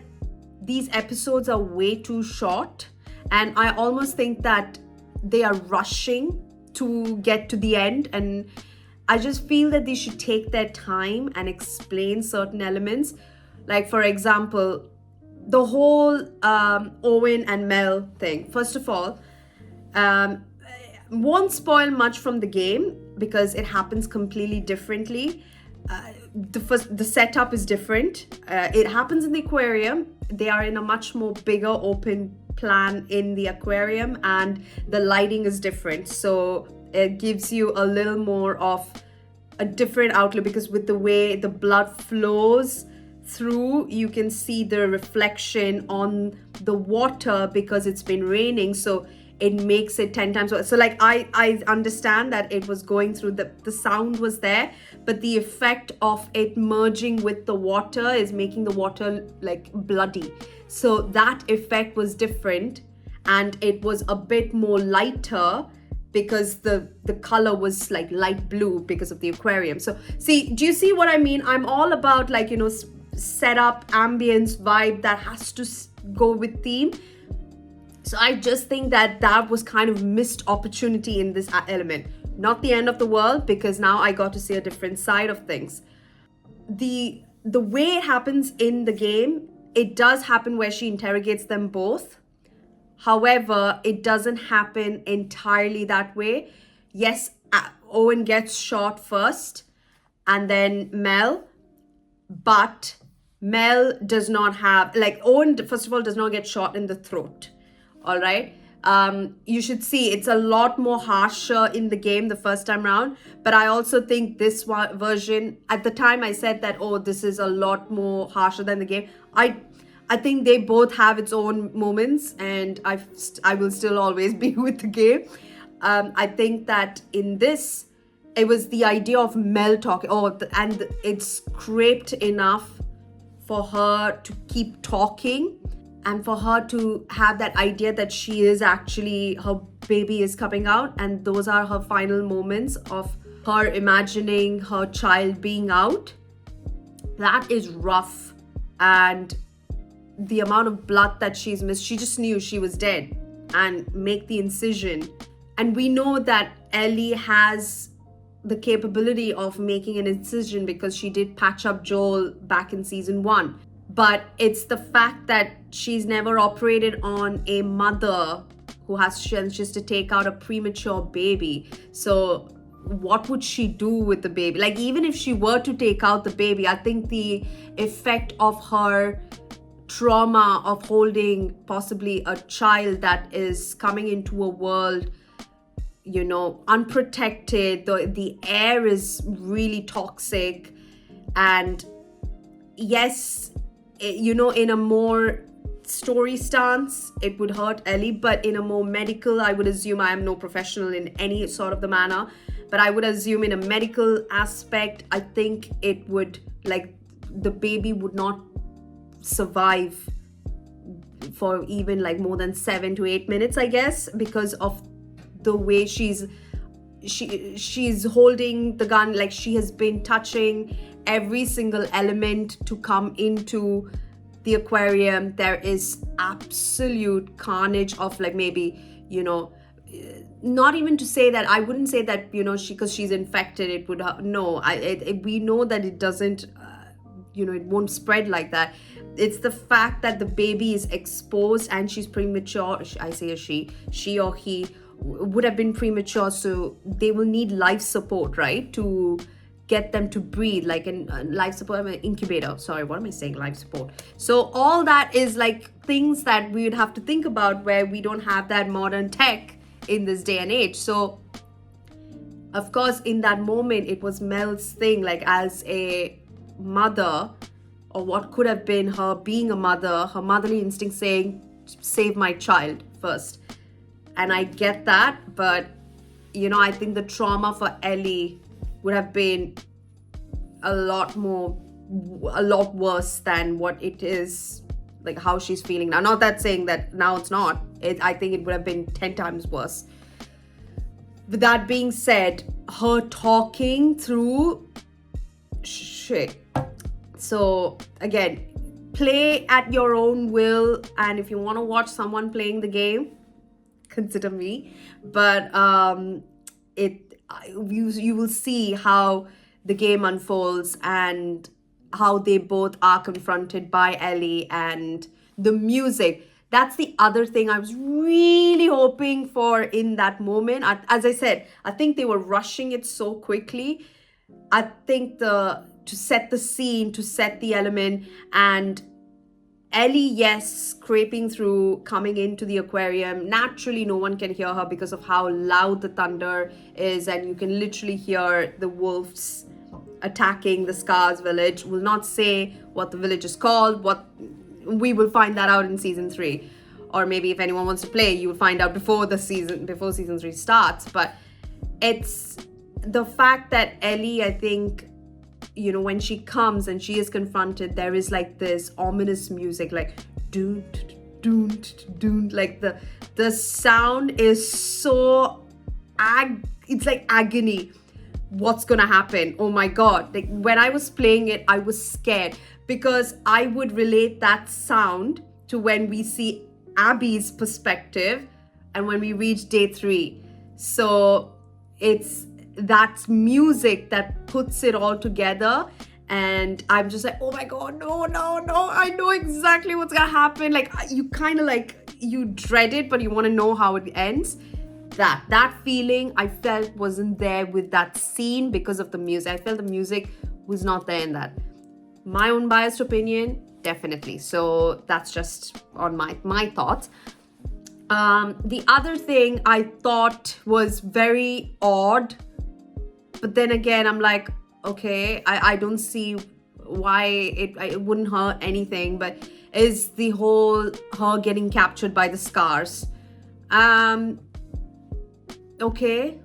S1: these episodes are way too short, and I almost think that they are rushing to get to the end, and I just feel that they should take their time and explain certain elements. Like, for example, the whole Owen and Mel thing. First of all, won't spoil much from the game because it happens completely differently. The setup is different. It happens in the aquarium. They are in a much more bigger open plan in the aquarium, and the lighting is different. So it gives you a little more of a different outlook, because with the way the blood flows through, you can see the reflection on the water because it's been raining. So it makes it 10 times worse. So like I understand that it was going through, the sound was there, but the effect of it merging with the water is making the water like bloody. So that effect was different, and it was a bit more lighter because the color was like light blue because of the aquarium. So see, do you see what I mean? I'm all about, like, you know, setup, ambience, vibe that has to go with theme. So I just think that that was kind of missed opportunity in this element. Not the end of the world, because now I got to see a different side of things. The way it happens in the game, it does happen where she interrogates them both. However, it doesn't happen entirely that way. Yes, Owen gets shot first and then Mel, but Mel does not have, like, Owen, first of all, does not get shot in the throat. All right. You should see it's a lot more harsher in the game the first time round, but I also think this version, at the time I said that, oh, this is a lot more harsher than the game. I think they both have its own moments, and I will still always be with the game. I think that in this, it was the idea of Mel talking, and it's scraped enough for her to keep talking, and for her to have that idea that she is actually, her baby is coming out, and those are her final moments of her imagining her child being out. That is rough. And the amount of blood that she's missed, she just knew she was dead, and make the incision. And we know that Ellie has the capability of making an incision because she did patch up Joel back in season 1. But it's the fact that she's never operated on a mother who has just to take out a premature baby. So what would she do with the baby? Like, even if she were to take out the baby, I think the effect of her trauma of holding possibly a child that is coming into a world, you know, unprotected, the air is really toxic, and yes, you know, in a more story stance, it would hurt Ellie, but in a more medical, I would assume, I am no professional in any sort of the manner, but I would assume in a medical aspect, I think it would, like, the baby would not survive for even like more than 7 to 8 minutes, I guess, because of the way she's holding the gun. Like, she has been touching every single element to come into the aquarium. There is absolute carnage of, like, maybe, you know, not even to say that, I wouldn't say that, you know, because she's infected, it would no, we know that it doesn't, you know, it won't spread like that. It's the fact that the baby is exposed and she's premature. I say a she or he would have been premature, so they will need life support, right, to get them to breathe, like in life support, an incubator. Sorry, what am I saying? Life support. So all that is like things that we would have to think about, where we don't have that modern tech in this day and age. So of course, in that moment, it was Mel's thing, like, as a mother, or what could have been her being a mother, her motherly instinct saying, save my child first. And I get that, but, you know, I think the trauma for Ellie would have been a lot worse than what it is, like how she's feeling now. Not that saying that now it's not. I think it would have been 10 times worse. With that being said, her talking through shit. So again, play at your own will, and if you want to watch someone playing the game, consider me. But you will see how the game unfolds and how they both are confronted by Ellie, and the music. That's the other thing I was really hoping for in that moment. As I said, I think they were rushing it so quickly. I think to set the scene, to set the element, and Ellie, yes, scraping through, coming into the aquarium. Naturally, no one can hear her because of how loud the thunder is, and you can literally hear the wolves attacking the Scars village. Will not say what the village is called. We will find that out in season 3, or maybe if anyone wants to play, you will find out before season 3 starts. But it's the fact that Ellie, I think, you know, when she comes and she is confronted, there is like this ominous music, like doon doon doon, like the sound is so it's like agony. What's gonna happen? Oh my god. Like, when I was playing it, I was scared, because I would relate that sound to when we see Abby's perspective and when we reach day 3. So it's that music that puts it all together, and I'm just like, oh my god, no, I know exactly what's gonna happen. Like, you kind of like, you dread it, but you want to know how it ends. That feeling I felt wasn't there with that scene because of the music. I felt the music was not there in that. My own biased opinion, definitely. So that's just on my thoughts. The other thing I thought was very odd, but then again, I'm like, okay, I don't see why it wouldn't hurt anything, but is the whole her getting captured by the scars. Okay.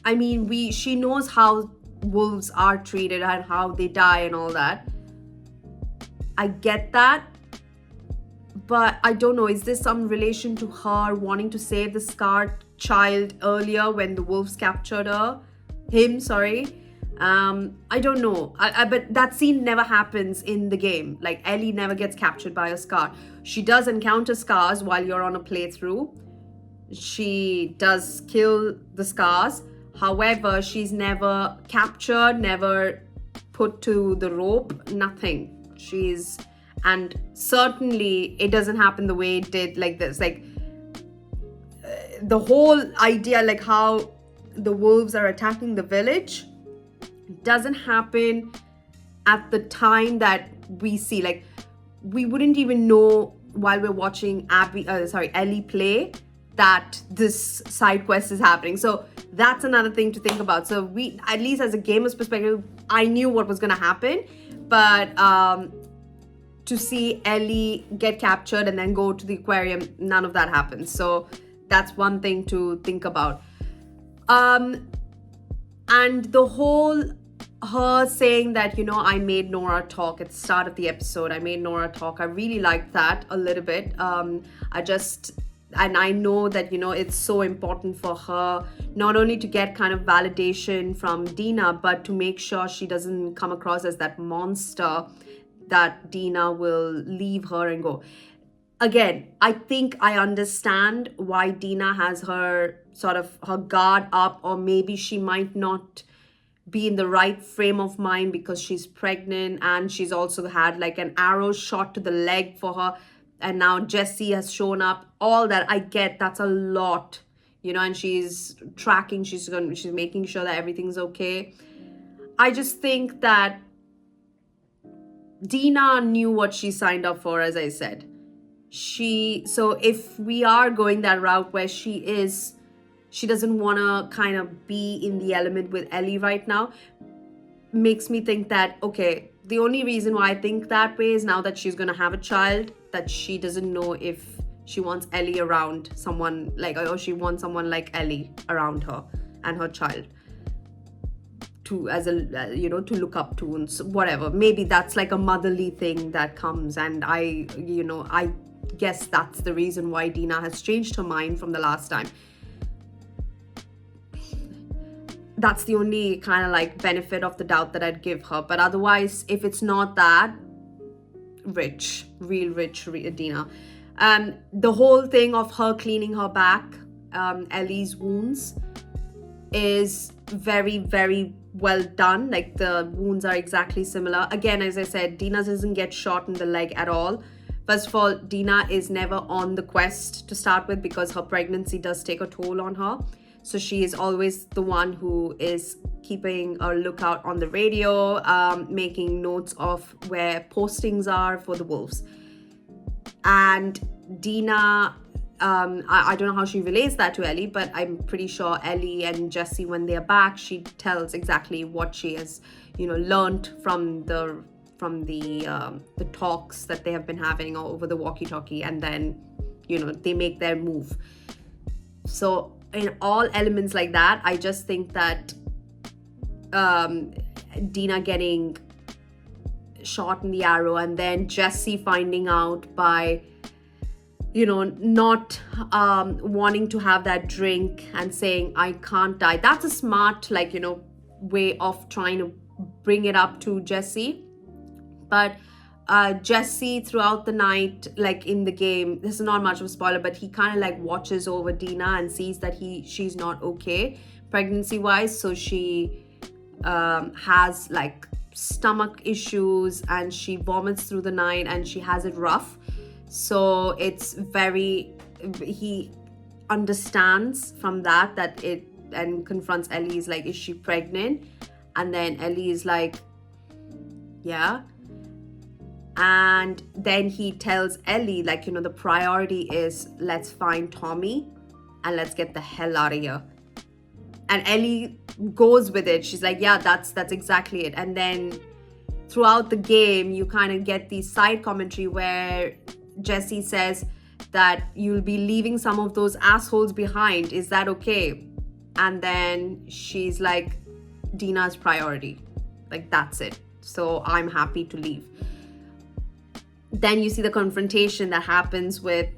S1: I mean, she knows how wolves are treated and how they die and all that. I get that. But I don't know, is this some relation to her wanting to save the scarred child earlier when the wolves captured him, sorry. I don't know. But that scene never happens in the game. Like, Ellie never gets captured by a scar. She does encounter scars while you're on a playthrough. She does kill the scars. However, she's never captured, never put to the rope, nothing. And certainly it doesn't happen the way it did like this. Like, the whole idea, like how the wolves are attacking the village, doesn't happen at the time that we see. Like, we wouldn't even know while we're watching Ellie play that this side quest is happening. So that's another thing to think about. So we, at least as a gamer's perspective, I knew what was going to happen, but to see Ellie get captured and then go to the aquarium, none of that happens. So that's one thing to think about. And the whole her saying that, you know, I made Nora talk at the start of the episode. I made Nora talk. I really liked that a little bit. And I know that, you know, it's so important for her not only to get kind of validation from Dina, but to make sure she doesn't come across as that monster that Dina will leave her and go. Again, I think I understand why Dina has her sort of her guard up, or maybe she might not be in the right frame of mind because she's pregnant and she's also had like an arrow shot to the leg for her. And now Jesse has shown up. All that, I get, that's a lot, you know, and she's tracking, she's making sure that everything's okay. I just think that Dina knew what she signed up for, as I said. So if we are going that route where she doesn't want to kind of be in the element with Ellie right now, makes me think that, okay, the only reason why I think that way is now that she's going to have a child, that she doesn't know if she wants Ellie around someone like, or she wants someone like Ellie around her and her child to, as a, you know, to look up to and whatever. Maybe that's like a motherly thing that comes, and I guess that's the reason why Dina has changed her mind from the last time. That's the only kind of like benefit of the doubt that I'd give her. But otherwise, if it's not that, real rich Dina. The whole thing of her cleaning her back, Ellie's wounds, is very, very well done. Like, the wounds are exactly similar. Again, as I said, Dina doesn't get shot in the leg at all. First of all, Dina is never on the quest to start with because her pregnancy does take a toll on her. So she is always the one who is keeping a lookout on the radio, making notes of where postings are for the wolves. And Dina, I don't know how she relates that to Ellie, but I'm pretty sure Ellie and Jesse, when they're back, she tells exactly what she has, you know, learned from the talks that they have been having over the walkie-talkie, and then, you know, they make their move. So in all elements like that, I just think that Dina getting shot in the arrow and then Jesse finding out by, you know, not wanting to have that drink and saying, I can't die. That's a smart, like, you know, way of trying to bring it up to Jesse. But Jesse, throughout the night, like in the game, this is not much of a spoiler, but he kind of like watches over Dina and sees that she's not okay pregnancy wise. So she has like stomach issues and she vomits through the night and she has it rough. So he understands from that it, and confronts Ellie, is like, is she pregnant? And then Ellie is like, yeah. And then he tells Ellie, like, you know, the priority is let's find Tommy and let's get the hell out of here. And Ellie goes with it. She's like, yeah, that's exactly it. And then throughout the game, you kind of get the side commentary where Jesse says that you'll be leaving some of those assholes behind. Is that okay? And then she's like, Dina's priority. Like, that's it. So I'm happy to leave. Then you see the confrontation that happens with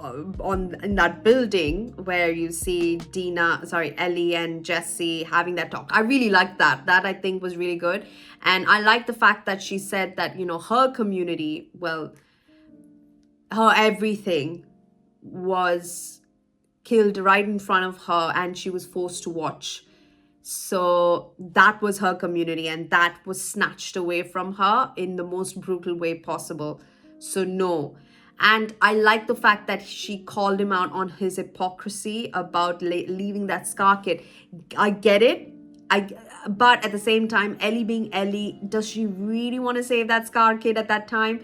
S1: in that building where you see Ellie and Jesse having that talk. I really liked that. That I think was really good. And I like the fact that she said that, you know, her community, well, her everything was killed right in front of her and she was forced to watch. So that was her community and that was snatched away from her in the most brutal way possible. So no. And I like the fact that she called him out on his hypocrisy about leaving that scar kid. I get it. But at the same time, Ellie being Ellie, does she really want to save that scar kid at that time?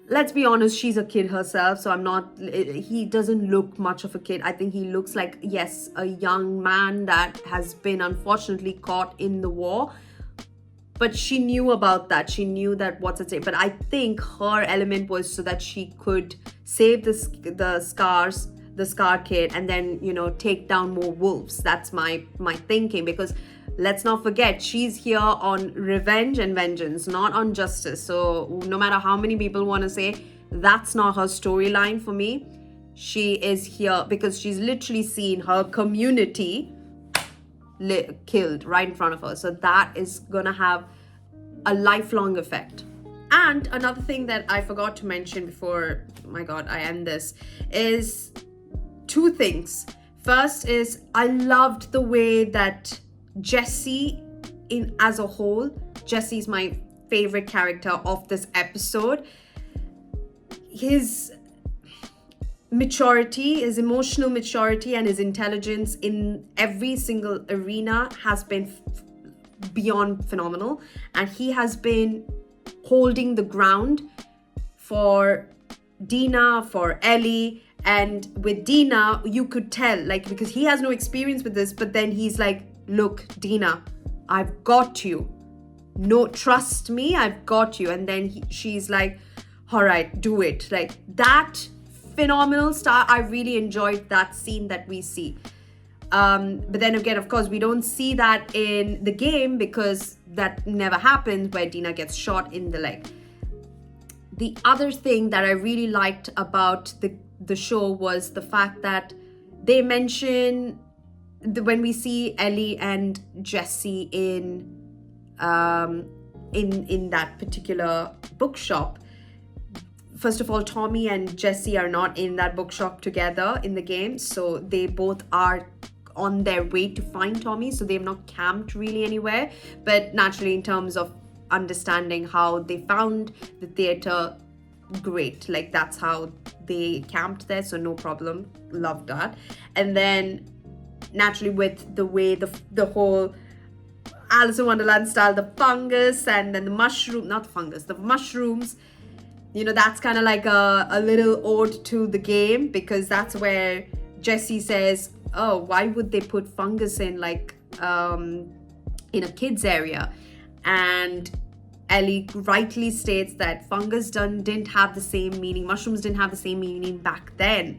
S1: Let's be honest, she's a kid herself, so he doesn't look much of a kid. I think he looks like, yes, a young man that has been unfortunately caught in the war. But she knew about that. She knew that what's at stake. But I think her element was so that she could save the scar kid and then, you know, take down more wolves. That's my thinking, because let's not forget, she's here on revenge and vengeance, not on justice. So no matter how many people want to say, that's not her storyline for me. She is here because she's literally seen her community killed right in front of her. So that is gonna have a lifelong effect. And another thing that I forgot to mention before, my God, I end this, is two things. First is I loved the way that Jesse, as a whole, Jesse's my favorite character of this episode. His maturity, his emotional maturity and his intelligence in every single arena has been beyond phenomenal, and he has been holding the ground for Dina, for Ellie. And with Dina, you could tell, like, because he has no experience with this, but then he's like, look, Dina, I've got you. No, trust me, I've got you. And then she's like, all right, do it. Like, that phenomenal start. I really enjoyed that scene that we see. But then again, of course, we don't see that in the game because that never happens, where Dina gets shot in the leg. The other thing that I really liked about the show was the fact that they mention when we see Ellie and Jesse in that particular bookshop. First of all, Tommy and Jesse are not in that bookshop together in the game, so they both are on their way to find Tommy, so they've not camped really anywhere. But naturally, in terms of understanding how they found the theater, great, like that's how they camped there, so no problem, love that. And then naturally, with the way the whole Alice in Wonderland style, the fungus and then the mushrooms, you know, that's kind of like a little ode to the game, because that's where Jesse says, oh, why would they put fungus in like in a kid's area? And Ellie rightly states that fungus didn't have the same meaning, mushrooms didn't have the same meaning back then,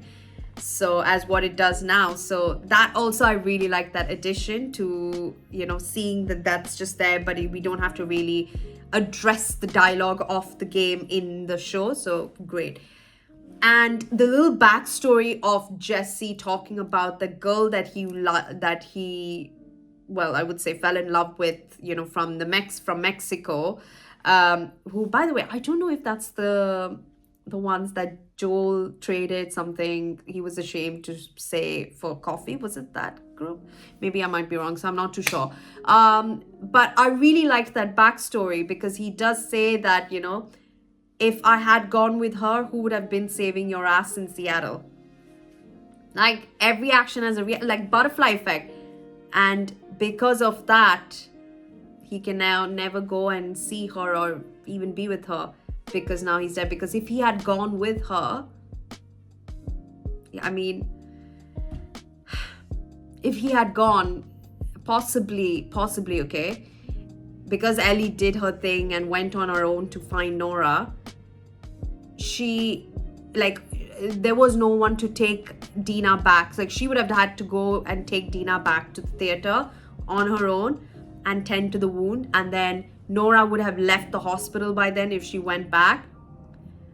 S1: so as what it does now. So that also, I really like that addition to, you know, seeing that that's just there, but we don't have to really address the dialogue of the game in the show. So great. And the little backstory of Jesse talking about the girl that he well, I would say fell in love with, you know, from Mexico, who, by the way, I don't know if that's the ones that Joel traded something he was ashamed to say for coffee. Was it that group? Maybe I might be wrong, so I'm not too sure. But I really liked that backstory, because he does say that, you know, if I had gone with her, who would have been saving your ass in Seattle? Like, every action has a like butterfly effect. And because of that, he can now never go and see her or even be with her, because now he's dead. Because if he had gone with her, I mean, if he had gone, possibly, okay, because Ellie did her thing and went on her own to find Nora, there was no one to take Dina back. Like, she would have had to go and take Dina back to the theater on her own and tend to the wound, and then Nora would have left the hospital by then if she went back,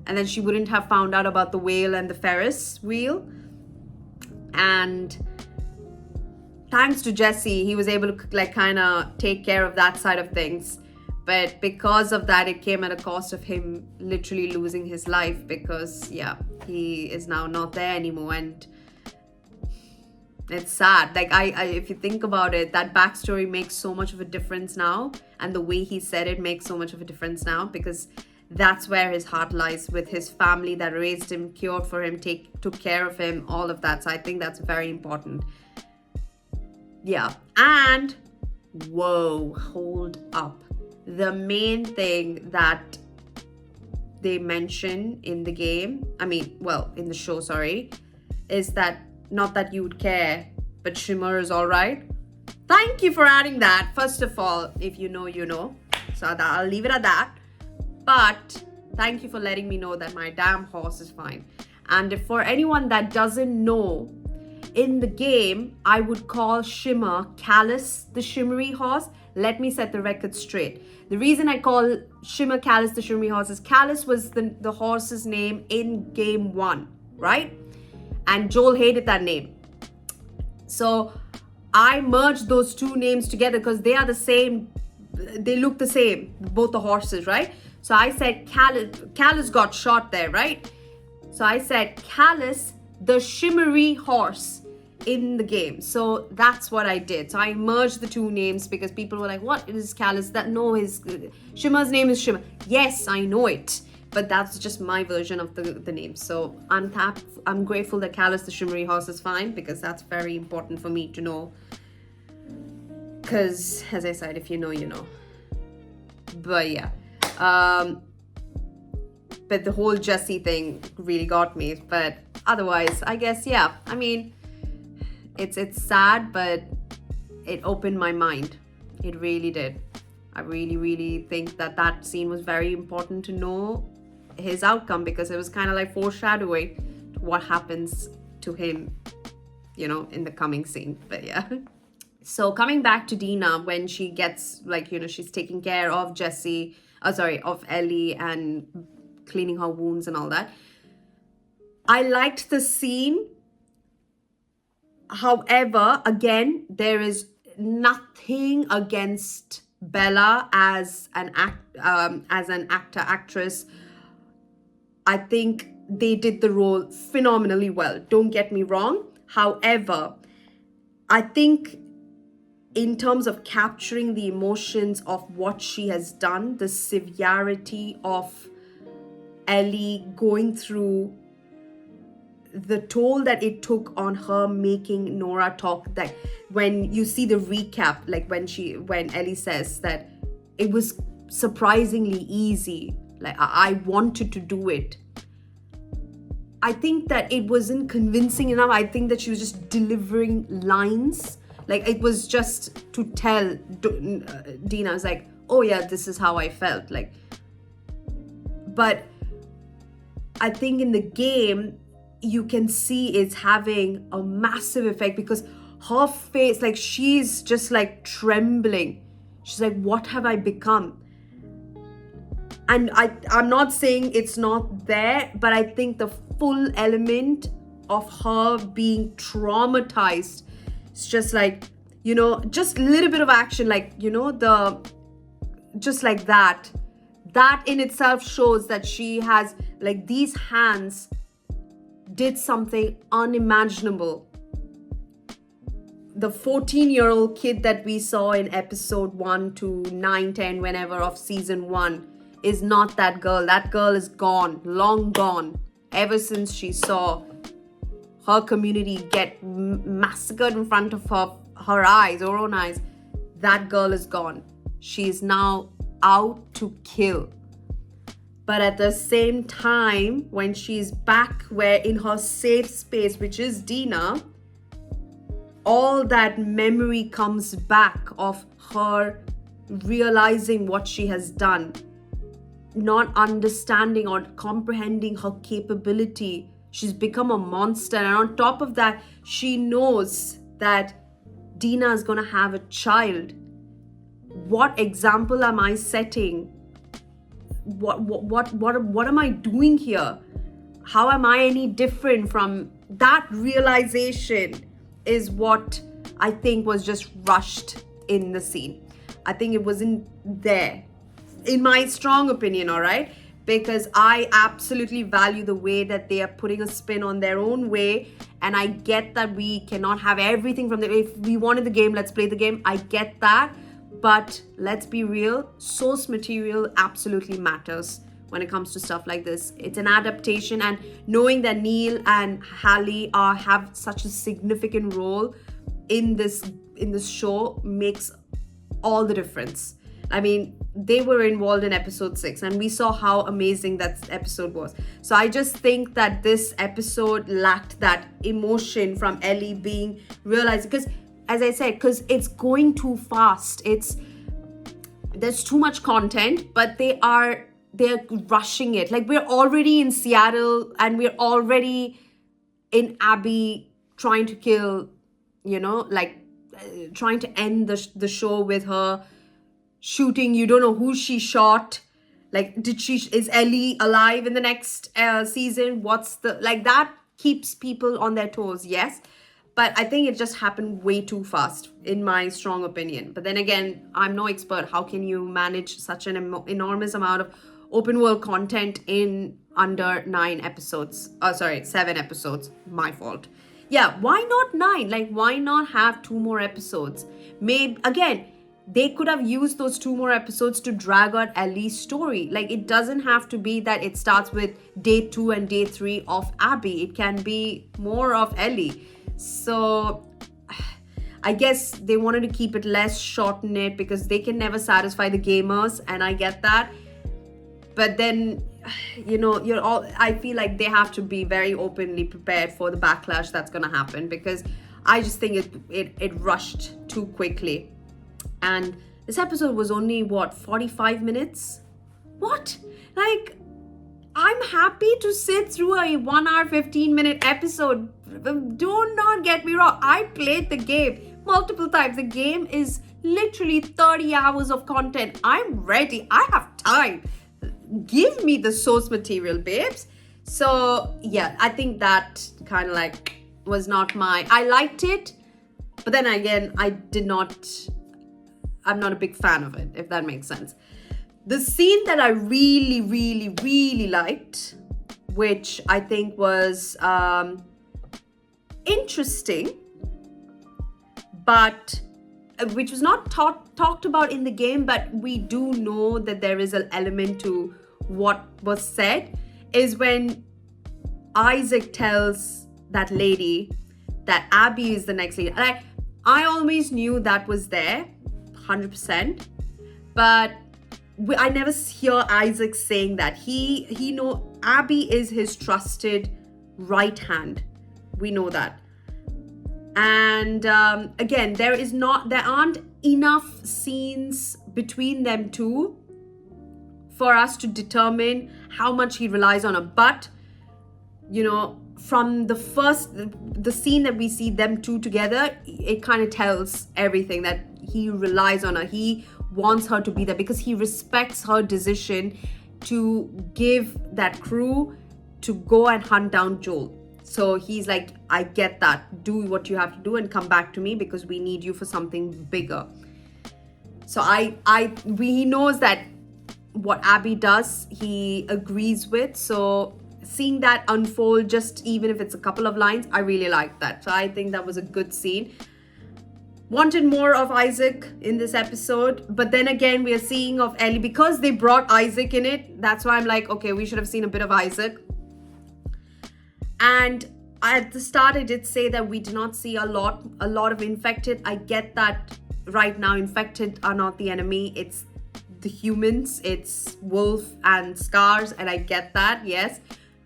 S1: and then she wouldn't have found out about the whale and the Ferris wheel. And thanks to Jesse, he was able to kind of take care of that side of things. But because of that, it came at a cost of him literally losing his life, because he is now not there anymore. And it's sad. Like, I if you think about it, that backstory makes so much of a difference now, and the way he said it makes so much of a difference now, because that's where his heart lies, with his family that raised him, cared for him, took care of him, all of that. So I think that's very important. And whoa, hold up. The main thing that they mention in the game, in the show, is that, not that you would care, but Shimmer is all right. Thank you for adding that. First of all, if you know, you know. So I'll leave it at that. But thank you for letting me know that my damn horse is fine. And for anyone that doesn't know, in the game, I would call Shimmer Callus the shimmery horse. Let me set the record straight. The reason I call Shimmer Callus the shimmery horse is Callus was the horse's name in game 1, right? And Joel hated that name. So I merged those two names together because they are the same. They look the same, both the horses, right? So I said Callus got shot there, right? So I said Callus the shimmery horse in the game. So that's what I did. So I merged the two names because people were like, what is Callus? Shimmer's name is Shimmer. Yes, I know it, but that's just my version of the name. So I'm grateful that Callus the shimmery horse is fine, because that's very important for me to know, because as I said, if you know, you know. But but the whole Jesse thing really got me. But otherwise, I guess, it's sad, but it opened my mind. It really did. I really, really think that scene was very important to know his outcome, because it was kind of like foreshadowing to what happens to him, in the coming scene. But so coming back to Dina, when she gets, she's taking care of of Ellie and cleaning her wounds and all that. I liked the scene. However, again, there is nothing against Bella as an actress. I think they did the role phenomenally well. Don't get me wrong. However, I think in terms of capturing the emotions of what she has done, the severity of Ellie going through, the toll that it took on her making Nora talk, that when you see the recap, like when Ellie says that it was surprisingly easy, like I wanted to do it. I think that it wasn't convincing enough. I think that she was just delivering lines. Like, it was just to tell Dina, was like, oh yeah, this is how I felt. Like, but I think in the game, you can see it's having a massive effect, because her face, like, she's just like trembling. She's like, what have I become? And I'm not saying it's not there, but I think the full element of her being traumatized, it's just like, just a little bit of action, like, just like that in itself shows that she has, like, these hands did something unimaginable. The 14-year-old kid that we saw in episode 1 to 9, 10, whenever of season 1 is not that girl. That girl is gone, long gone. Ever since she saw her community get massacred in front of her eyes, her own eyes, that girl is gone. She is now out to kill. But at the same time, when she's back where in her safe space, which is Dina, all that memory comes back of her realizing what she has done, not understanding or comprehending her capability. She's become a monster. And on top of that, she knows that Dina is going to have a child. What example am I setting? What am I doing here? How am I any different from that? Realization is what I think was just rushed in the scene. I think it wasn't there, in my strong opinion, all right? Because I absolutely value the way that they are putting a spin on their own way. And I get that we cannot have everything from if we wanted the game, let's play the game. I get that. But let's be real, source material absolutely matters when it comes to stuff like this. It's an adaptation, and knowing that Neil and Hallie have such a significant role in this show makes all the difference. I mean, they were involved in episode 6 and we saw how amazing that episode was. So I just think that this episode lacked that emotion from Ellie being realized, because as I said, because it's going too fast. There's too much content, but they're rushing it. Like, we're already in Seattle and we're already in Abby trying to kill, trying to end the show with her shooting. You don't know who she shot. Like, is Ellie alive in the next season? That keeps people on their toes, yes. But I think it just happened way too fast, in my strong opinion. But then again, I'm no expert. How can you manage such an enormous amount of open world content in under 7 episodes? My fault. Yeah, why not 9? Like, why not have 2 more episodes? Maybe, again, they could have used those 2 more episodes to drag out Ellie's story. Like, it doesn't have to be that it starts with day 2 and day 3 of Abby. It can be more of Ellie. So I guess they wanted to keep it less, shorten it, because they can never satisfy the gamers, and I get that. But then, I feel like they have to be very openly prepared for the backlash that's going to happen, because I just think it rushed too quickly. And this episode was only 45 minutes? What? Like, I'm happy to sit through a 1 hour 15-minute episode. Do not get me wrong. I played the game multiple times. The game is literally 30 hours of content. I'm ready. I have time. Give me the source material, babes. So yeah, I think that kind of was not I liked it, but then again, I'm not a big fan of it, if that makes sense. The scene that I really, really, really liked, which I think was interesting, but which was not talked about in the game, but we do know that there is an element to what was said, is when Isaac tells that lady that Abby is the next lady. Like, I always knew that was there, 100%, but I never hear Isaac saying that. He know Abby is his trusted right hand. We know that. And again, there aren't enough scenes between them two for us to determine how much he relies on her. But, from the scene that we see them two together, it kind of tells everything, that he relies on her. He wants her to be there because he respects her decision to give that crew to go and hunt down Joel. So he's like, I get that. Do what you have to do and come back to me, because we need you for something bigger. So he knows that what Abby does, he agrees with. So seeing that unfold, just even if it's a couple of lines, I really like that. So I think that was a good scene. Wanted more of Isaac in this episode, but then again, we are seeing of Ellie, because they brought Isaac in it. That's why I'm like, okay, we should have seen a bit of Isaac. And at the start, I did say that we did not see a lot of infected. I get that right now, infected are not the enemy. It's the humans, it's Wolf and Scars, and I get that, yes.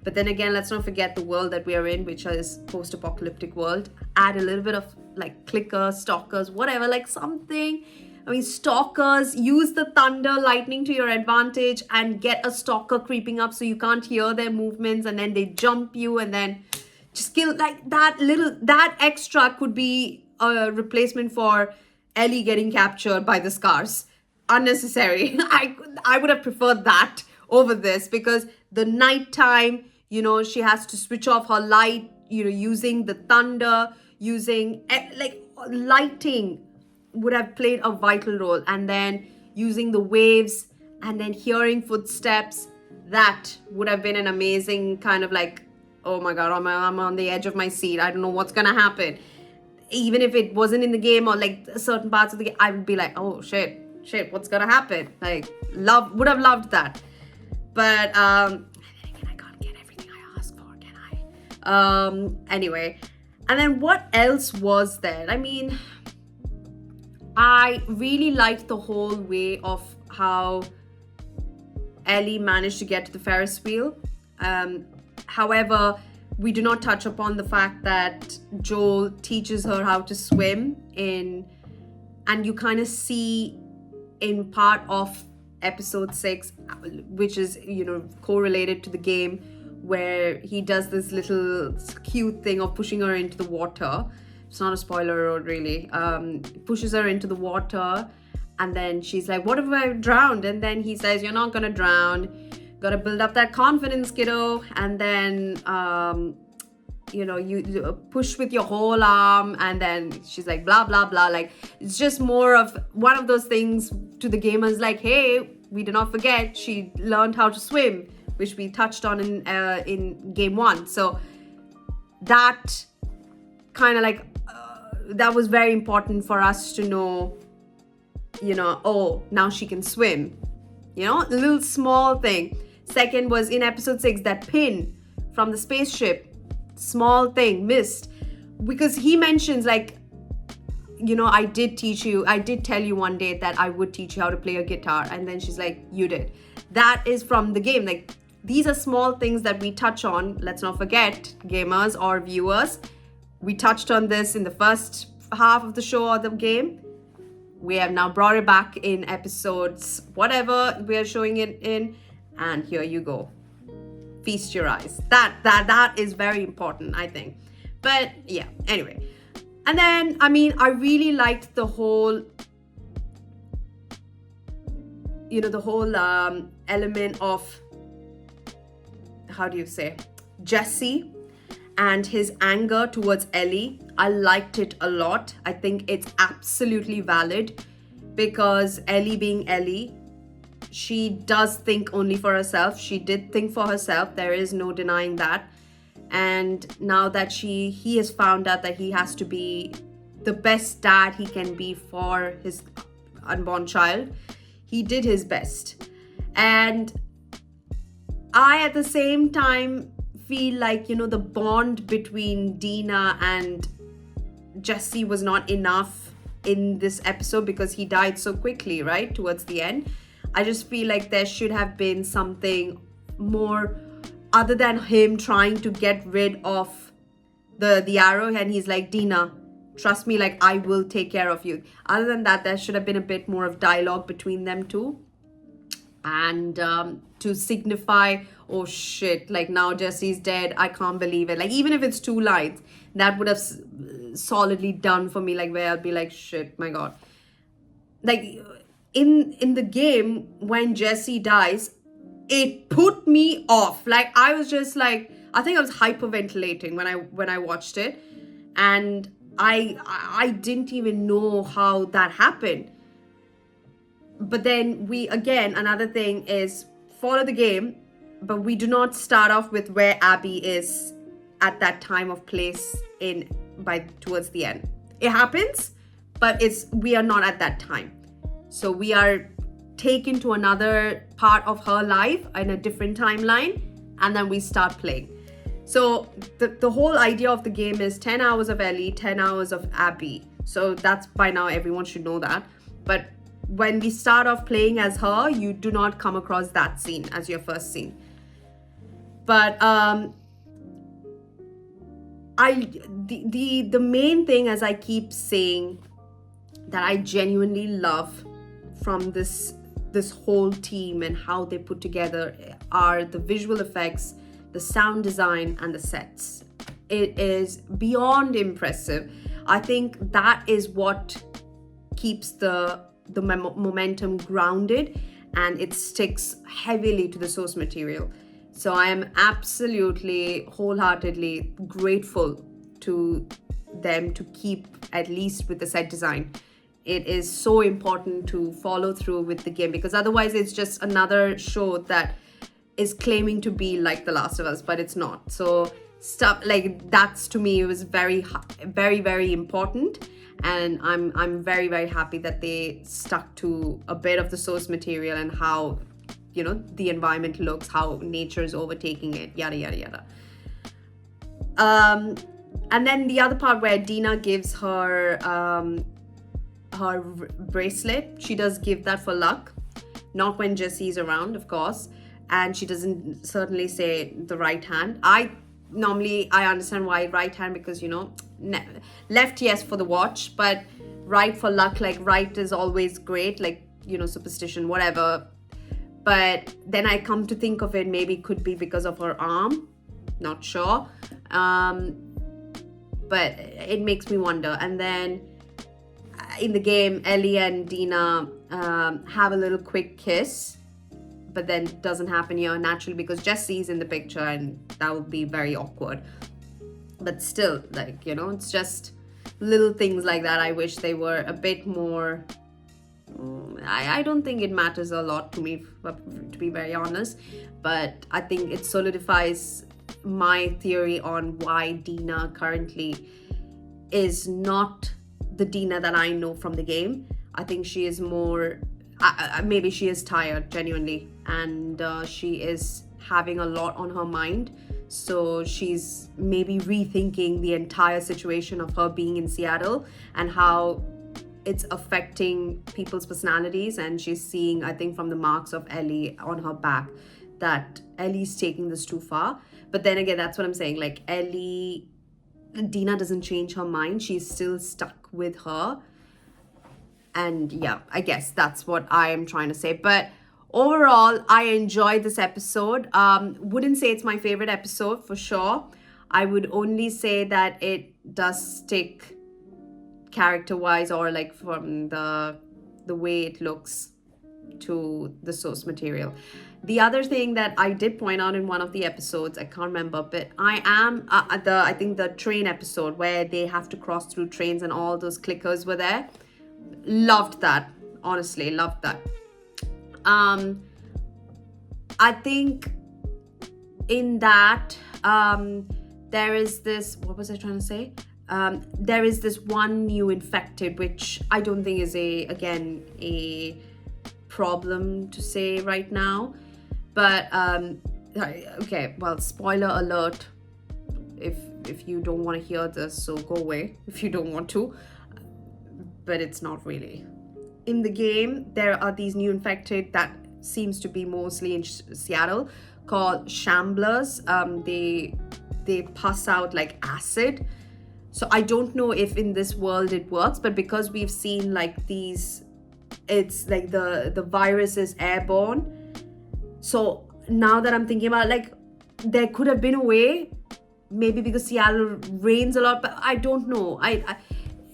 S1: But then again, let's not forget the world that we are in, which is post-apocalyptic world. Add a little bit of like clickers, stalkers, whatever, like something. I mean, stalkers, use the thunder, lightning to your advantage and get a stalker creeping up so you can't hear their movements, and then they jump you and then just kill. Like that extra could be a replacement for Ellie getting captured by the Scars. Unnecessary. I would have preferred that over this, because the nighttime, she has to switch off her light, using the thunder, using like lighting would have played a vital role, and then using the waves and then hearing footsteps, that would have been an amazing kind of like, oh my god, I'm on the edge of my seat, I don't know what's gonna happen. Even if it wasn't in the game or like certain parts of the game, I would be like, oh shit, what's gonna happen? Like, would have loved that. But I can't get everything I asked for, can I? Anyway, and then what else was there? I mean, I really liked the whole way of how Ellie managed to get to the Ferris wheel. However, we do not touch upon the fact that Joel teaches her how to swim and you kind of see in part of episode 6, which is, correlated to the game, where he does this little cute thing of pushing her into the water. It's not a spoiler, really. Pushes her into the water, and then she's like, what if I drowned? And then he says, you're not gonna drown. Gotta build up that confidence, kiddo. And then you push with your whole arm, and then she's like blah blah blah. Like, it's just more of one of those things to the gamers, like, hey, we do not forget she learned how to swim, which we touched on in game 1. So that kind of like that was very important for us to know, oh, now she can swim, a little small thing. Second was in episode 6, that pin from the spaceship, small thing missed, because he mentions like, I did tell you one day that I would teach you how to play a guitar, and then she's like, you did. That is from the game. Like, these are small things that we touch on. Let's not forget, gamers or viewers, we touched on this in the first half of the show or the game. We have now brought it back in episodes, whatever we are showing it in, and here you go. Feast your eyes. That is very important, I think. But yeah, anyway. And then, I mean, I really liked the whole, element of, how do you say, Jesse and his anger towards Ellie. I liked it a lot. I think it's absolutely valid, because Ellie being Ellie, she does think only for herself. She did think for herself. There is no denying that. And now that he has found out that he has to be the best dad he can be for his unborn child, he did his best. And I, at the same time, feel like, the bond between Dina and Jesse was not enough in this episode, because he died so quickly, right, towards the end. I just feel like there should have been something more, other than him trying to get rid of the arrow, and he's like, Dina, trust me, like, I will take care of you. Other than that, there should have been a bit more of dialogue between them two, and to signify, oh shit, like, now Jesse's dead, I can't believe it. Like, even if it's 2 lines, that would have solidly done for me, like, where I'll be like, shit, my god. Like, in the game, when Jesse dies, it put me off. Like, I was just like, I think I was hyperventilating when I watched it, and I didn't even know how that happened. But then another thing is, follow the game, but we do not start off with where Abby is at that time of place towards the end. It happens, but we are not at that time. So we are taken to another part of her life in a different timeline, and then we start playing. So the whole idea of the game is 10 hours of Ellie, 10 hours of Abby. So that's, by now everyone should know that. But when we start off playing as her, you do not come across that scene as your first scene. But the main thing, as I keep saying, that I genuinely love from this whole team and how they put together are the visual effects, the sound design, and the sets. It is beyond impressive. I think that is what keeps the momentum grounded, and it sticks heavily to the source material. So I am absolutely wholeheartedly grateful to them to keep at least with the set design. It is so important to follow through with the game, because otherwise it's just another show that is claiming to be like The Last of Us, but it's not. So stuff like that's, to me, it was very, very, very important. And I'm very, very happy that they stuck to a bit of the source material and how, you know, the environment looks, how nature is overtaking it, yada, yada, yada. And then the other part where Dina gives her bracelet, she does give that for luck, not when Jesse's around, of course, and she doesn't certainly say the right hand. I understand why right hand, because, you know, left, yes, for the watch, but right for luck. Like, right is always great, like, you know, superstition, whatever. But then I come to think of it, maybe it could be because of her arm, not sure, but it makes me wonder. And then in the game, Ellie and Dina have a little quick kiss, but then it doesn't happen here naturally because Jesse's in the picture, and that would be very awkward. But still, like, you know, it's just little things like that. I wish they were a bit more. I don't think it matters a lot to me, to be very honest, but I think it solidifies my theory on why Dina currently is not the Dina that I know from the game. I think she is more, maybe she is tired, genuinely, and she is having a lot on her mind. So she's maybe rethinking the entire situation of her being in Seattle and how it's affecting people's personalities. And she's seeing, I think, from the marks of Ellie on her back, that Ellie's taking this too far. But then again, that's what I'm saying. Like, Dina doesn't change her mind. She's still stuck with her. And yeah, I guess that's what I am trying to say. But overall, I enjoyed this episode. Wouldn't say it's my favorite episode for sure. I would only say that it does stick character-wise, or like from the way it looks, to the source material. The other thing that I did point out in one of the episodes, I can't remember, but I think the train episode where they have to cross through trains and all those clickers were there. Loved that. Honestly, loved that. I think in that there is this, what was I trying to say? There is this one new infected, which I don't think is a problem to say right now. But okay, well, spoiler alert if you don't want to hear this, so go away if you don't want to. But it's not really. In the game, there are these new infected that seems to be mostly in Seattle, called shamblers. They pass out like acid. So I don't know if in this world it works, but because we've seen like these, it's like the virus is airborne. So now that I'm thinking about it, like, there could have been a way, maybe because Seattle rains a lot, but I don't know.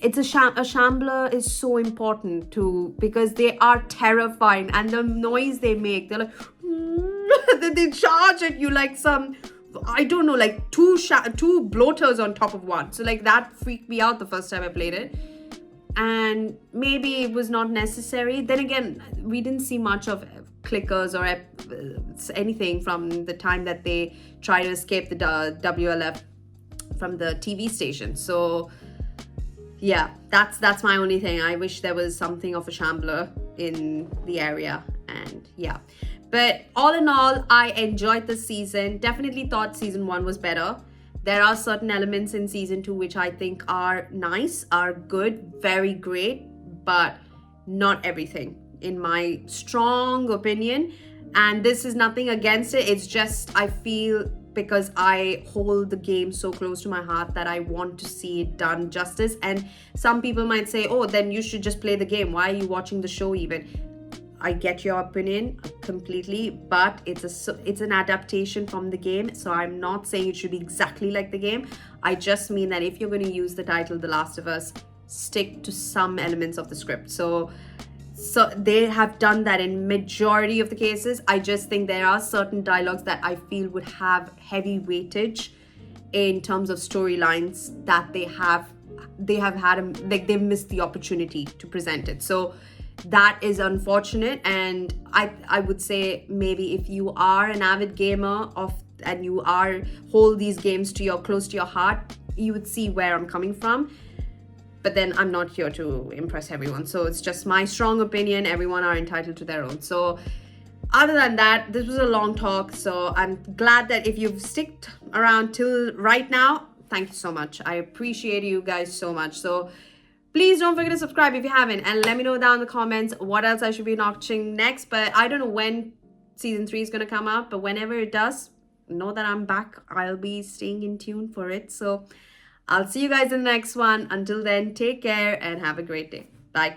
S1: It's a shambler is so important too, because they are terrifying, and the noise they make, they're like, they charge at you like some, I don't know, like two bloaters on top of one. So like that freaked me out the first time I played it. And maybe it was not necessary. Then again, we didn't see much of clickers or anything from the time that they try to escape the WLF from the TV station. So yeah, that's my only thing. I wish there was something of a shambler in the area. And yeah, but all in all, I enjoyed the season. Definitely thought season 1 was better. There are certain elements in season 2 which I think are nice, are good, very great, but not everything. in my strong opinion. And this is nothing against it. It's just I feel because I hold the game so close to my heart that I want to see it done justice. And some people might say, oh, then you should just play the game. Why are you watching the show even? I get your opinion completely, but it's an adaptation from the game. So I'm not saying it should be exactly like the game. I just mean that if you're going to use the title The Last of Us, stick to some elements of the script. So they have done that in majority of the cases. I just think there are certain dialogues that I feel would have heavy weightage in terms of storylines that they have had, like they've missed the opportunity to present it. So that is unfortunate. And I would say maybe if you are an avid gamer and you hold these games close to your heart, you would see where I'm coming from. But then I'm not here to impress everyone. So it's just my strong opinion. Everyone are entitled to their own. So other than that, this was a long talk. So I'm glad that if you've sticked around till right now, thank you so much. I appreciate you guys so much. So please don't forget to subscribe if you haven't. And let me know down in the comments what else I should be watching next. But I don't know when season 3 is going to come out. But whenever it does, know that I'm back. I'll be staying in tune for it. So I'll see you guys in the next one. Until then, take care and have a great day. Bye.